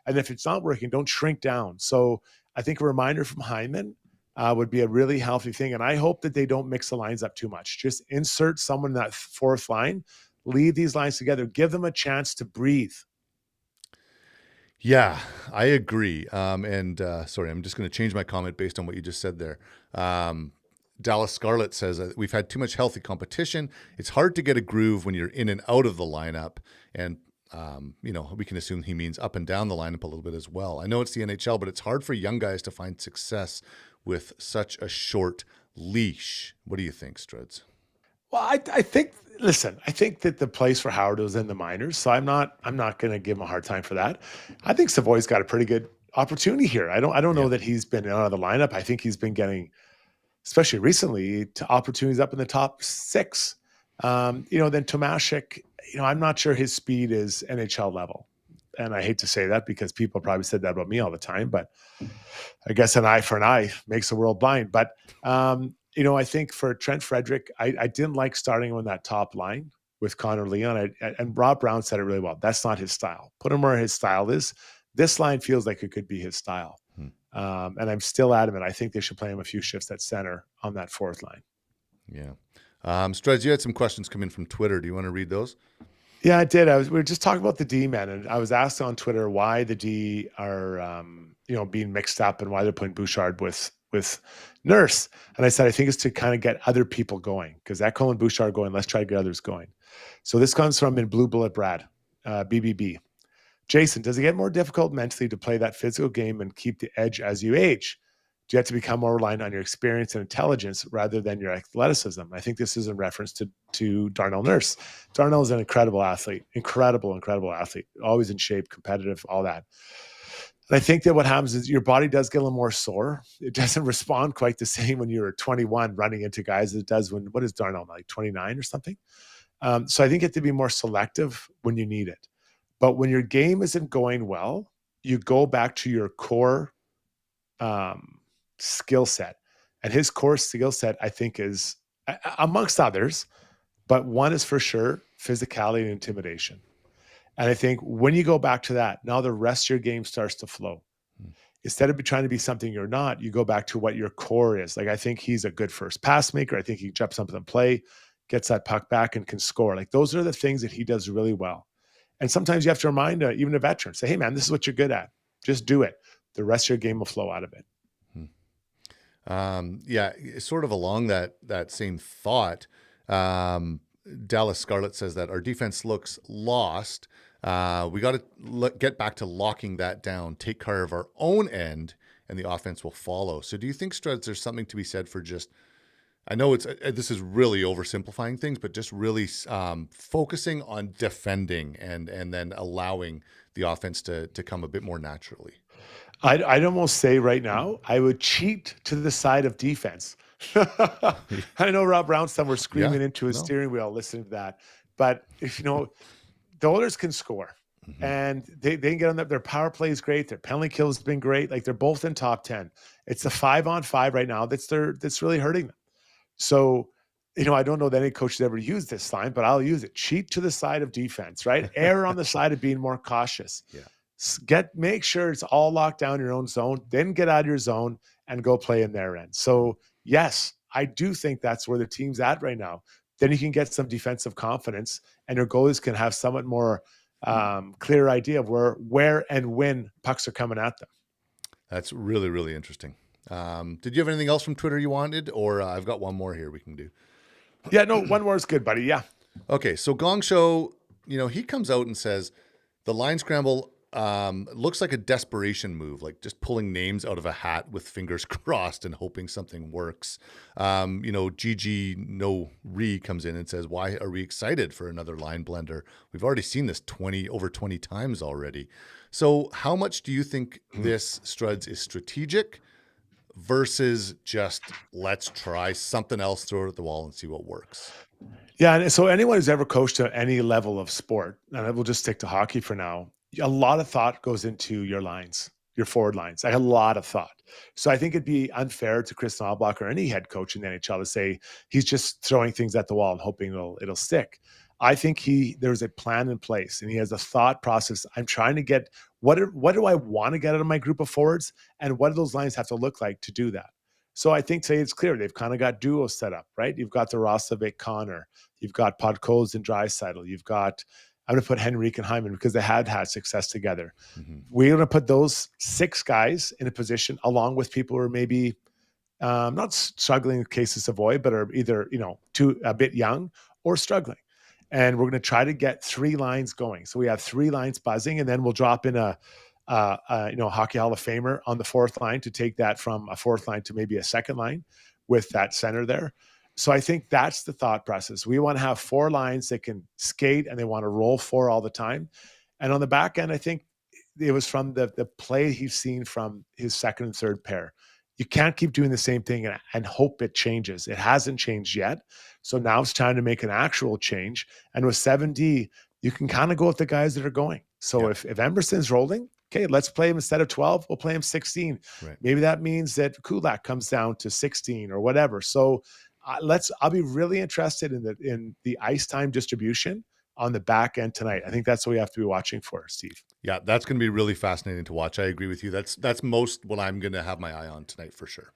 and if it's not working, don't shrink down. So I think a reminder from Hyman would be a really healthy thing. And I hope that they don't mix the lines up too much. Just insert someone in that 4th line, leave these lines together, give them a chance to breathe. Yeah, I agree. Sorry, I'm just going to change my comment based on what you just said there. Dallas Scarlett says we've had too much healthy competition. It's hard to get a groove when you're in and out of the lineup. And we can assume he means up and down the lineup a little bit as well. I know it's the NHL, but it's hard for young guys to find success with such a short leash. What do you think, Struds? Well, I think, listen, I think that the place for Howard was in the minors, so I'm not going to give him a hard time for that. I think Savoy's got a pretty good opportunity here. I don't know that he's been out of the lineup. I think he's been getting, especially recently, to opportunities up in the top 6. Then Tomashik, I'm not sure his speed is NHL level. And I hate to say that because people probably said that about me all the time, but I guess an eye for an eye makes the world blind. But, I think for Trent Frederick, I didn't like starting on that top line with Connor Leon. And Rob Brown said it really well. That's not his style. Put him where his style is. This line feels like it could be his style. And I'm still adamant. I think they should play him a few shifts at center on that fourth line. Yeah. Struds, you had some questions come in from Twitter. Do you want to read those? Yeah, I did. We were just talking about the D men, and I was asked on Twitter why the D are, being mixed up and why they're putting Bouchard with Nurse. And I said, I think it's to kind of get other people going because Ekholm and Bouchard going. Let's try to get others going. So this comes from in Blue Bullet Brad, BBB. Jason, does it get more difficult mentally to play that physical game and keep the edge as you age? Do you have to become more reliant on your experience and intelligence rather than your athleticism? I think this is in reference to Darnell Nurse. Darnell is an incredible athlete, incredible athlete, always in shape, competitive, all that. And I think that what happens is your body does get a little more sore. It doesn't respond quite the same when you're 21 running into guys as it does when, what is Darnell, like 29 or something? So I think you have to be more selective when you need it. But when your game isn't going well, you go back to your core skill set. And his core skill set, I think, is, amongst others, but one is for sure physicality and intimidation. And I think when you go back to that, now the rest of your game starts to flow. Instead of trying to be something you're not, you go back to what your core is. Like, I think he's a good first pass maker. I think he jumps up and play, gets that puck back and can score. Like, those are the things that he does really well. And sometimes you have to remind even a veteran, say, hey man, this is what you're good at. Just do it. The rest of your game will flow out of it. Sort of along that same thought, Dallas Scarlett says that our defense looks lost. We got to get back to locking that down, take care of our own end, and the offense will follow. So do you think, Struds, there's something to be said for just, I know this is really oversimplifying things, but just really focusing on defending and then allowing the offense to come a bit more naturally? I'd almost say right now, I would cheat to the side of defense. I know Rob Brownstone were screaming into his steering wheel listening to that. But if the Oilers can score and they can get on their power play is great. Their penalty kill has been great. Like, they're both in top 10. It's the 5-on-5 right now that's really hurting them. So, I don't know that any coach has ever used this line, but I'll use it. Cheat to the side of defense, right? Err on the side of being more cautious. Yeah. Make sure it's all locked down in your own zone, then get out of your zone and go play in their end. So yes, I do think that's where the team's at right now. Then you can get some defensive confidence and your goalies can have somewhat more clear idea of where and when pucks are coming at them. That's really, really interesting. Did you have anything else from Twitter you wanted, or I've got one more here we can do? Yeah, no, one more is good, buddy. Yeah. Okay. So Gong Show, he comes out and says the line scramble looks like a desperation move, like just pulling names out of a hat with fingers crossed and hoping something works. Gigi No Re comes in and says, why are we excited for another line blender? We've already seen this over 20 times already. So how much do you think this, Struds, is strategic versus just let's try something else, throw it at the wall and see what works? Yeah. And so anyone who's ever coached at any level of sport, and we'll just stick to hockey for now, a lot of thought goes into your lines, your forward lines, like a lot of thought. So I think it'd be unfair to Chris Knoblock or any head coach in the NHL to say he's just throwing things at the wall and hoping it'll stick. I think there's a plan in place and he has a thought process. I'm trying to get what do I want to get out of my group of forwards and what do those lines have to look like to do that? So I think today it's clear they've kind of got duos set up, right? You've got the Roslovic Connor, you've got Podkolzin and Draisaitl, you've got, I'm going to put Henrique and Hyman because they had success together. We're going to put those 6 guys in a position along with people who are maybe not struggling in cases of Savoy, but are either, a bit young or struggling. and we're going to try to get 3 lines going. So we have 3 lines buzzing, and then we'll drop in a Hockey Hall of Famer on the 4th line to take that from a 4th line to maybe a 2nd line with that center there. So I think that's the thought process. We want to have 4 lines that can skate and they want to roll 4 all the time. And on the back end, I think it was from the play he's seen from his 2nd and 3rd pair. You can't keep doing the same thing and hope it changes. It hasn't changed yet. So now it's time to make an actual change. And with 7D, you can kind of go with the guys that are going. So if Emerson's rolling, okay, let's play him instead of 12. We'll play him 16. Right. Maybe that means that Kulak comes down to 16 or whatever. So I'll be really interested in the ice time distribution on the back end tonight. I think that's what we have to be watching for, Steve. Yeah, that's going to be really fascinating to watch. I agree with you. That's most what I'm going to have my eye on tonight for sure.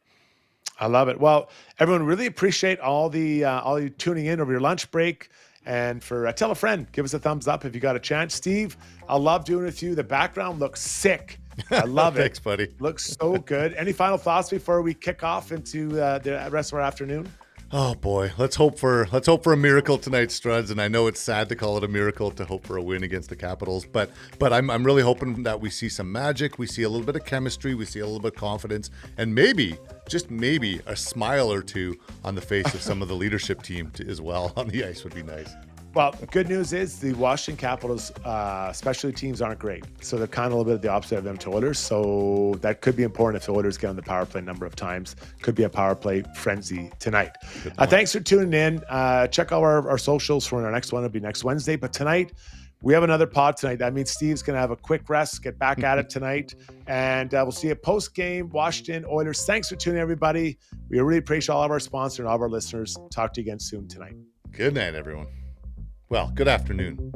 I love it. Well, everyone, really appreciate all you tuning in over your lunch break. And tell a friend, give us a thumbs up if you got a chance. Steve, I love doing it with you. The background looks sick. I love it. Thanks, buddy. Looks so good. Any final thoughts before we kick off into the rest of our afternoon? Oh boy, let's hope for a miracle tonight, Struds. And I know it's sad to call it a miracle to hope for a win against the Capitals, but I'm really hoping that we see some magic, we see a little bit of chemistry, we see a little bit of confidence, and maybe, just maybe, a smile or two on the face of some of the leadership team as well on the ice would be nice. Well, the good news is the Washington Capitals specialty teams aren't great. So they're kind of a little bit the opposite of them to Oilers. So that could be important if the Oilers get on the power play a number of times. Could be a power play frenzy tonight. Thanks for tuning in. Check out our socials for our next one. It'll be next Wednesday. But tonight, we have another pod tonight. That means Steve's going to have a quick rest, get back at it tonight. And we'll see you post-game, Washington Oilers. Thanks for tuning in, everybody. We really appreciate all of our sponsors and all of our listeners. Talk to you again soon tonight. Good night, everyone. Well, good afternoon.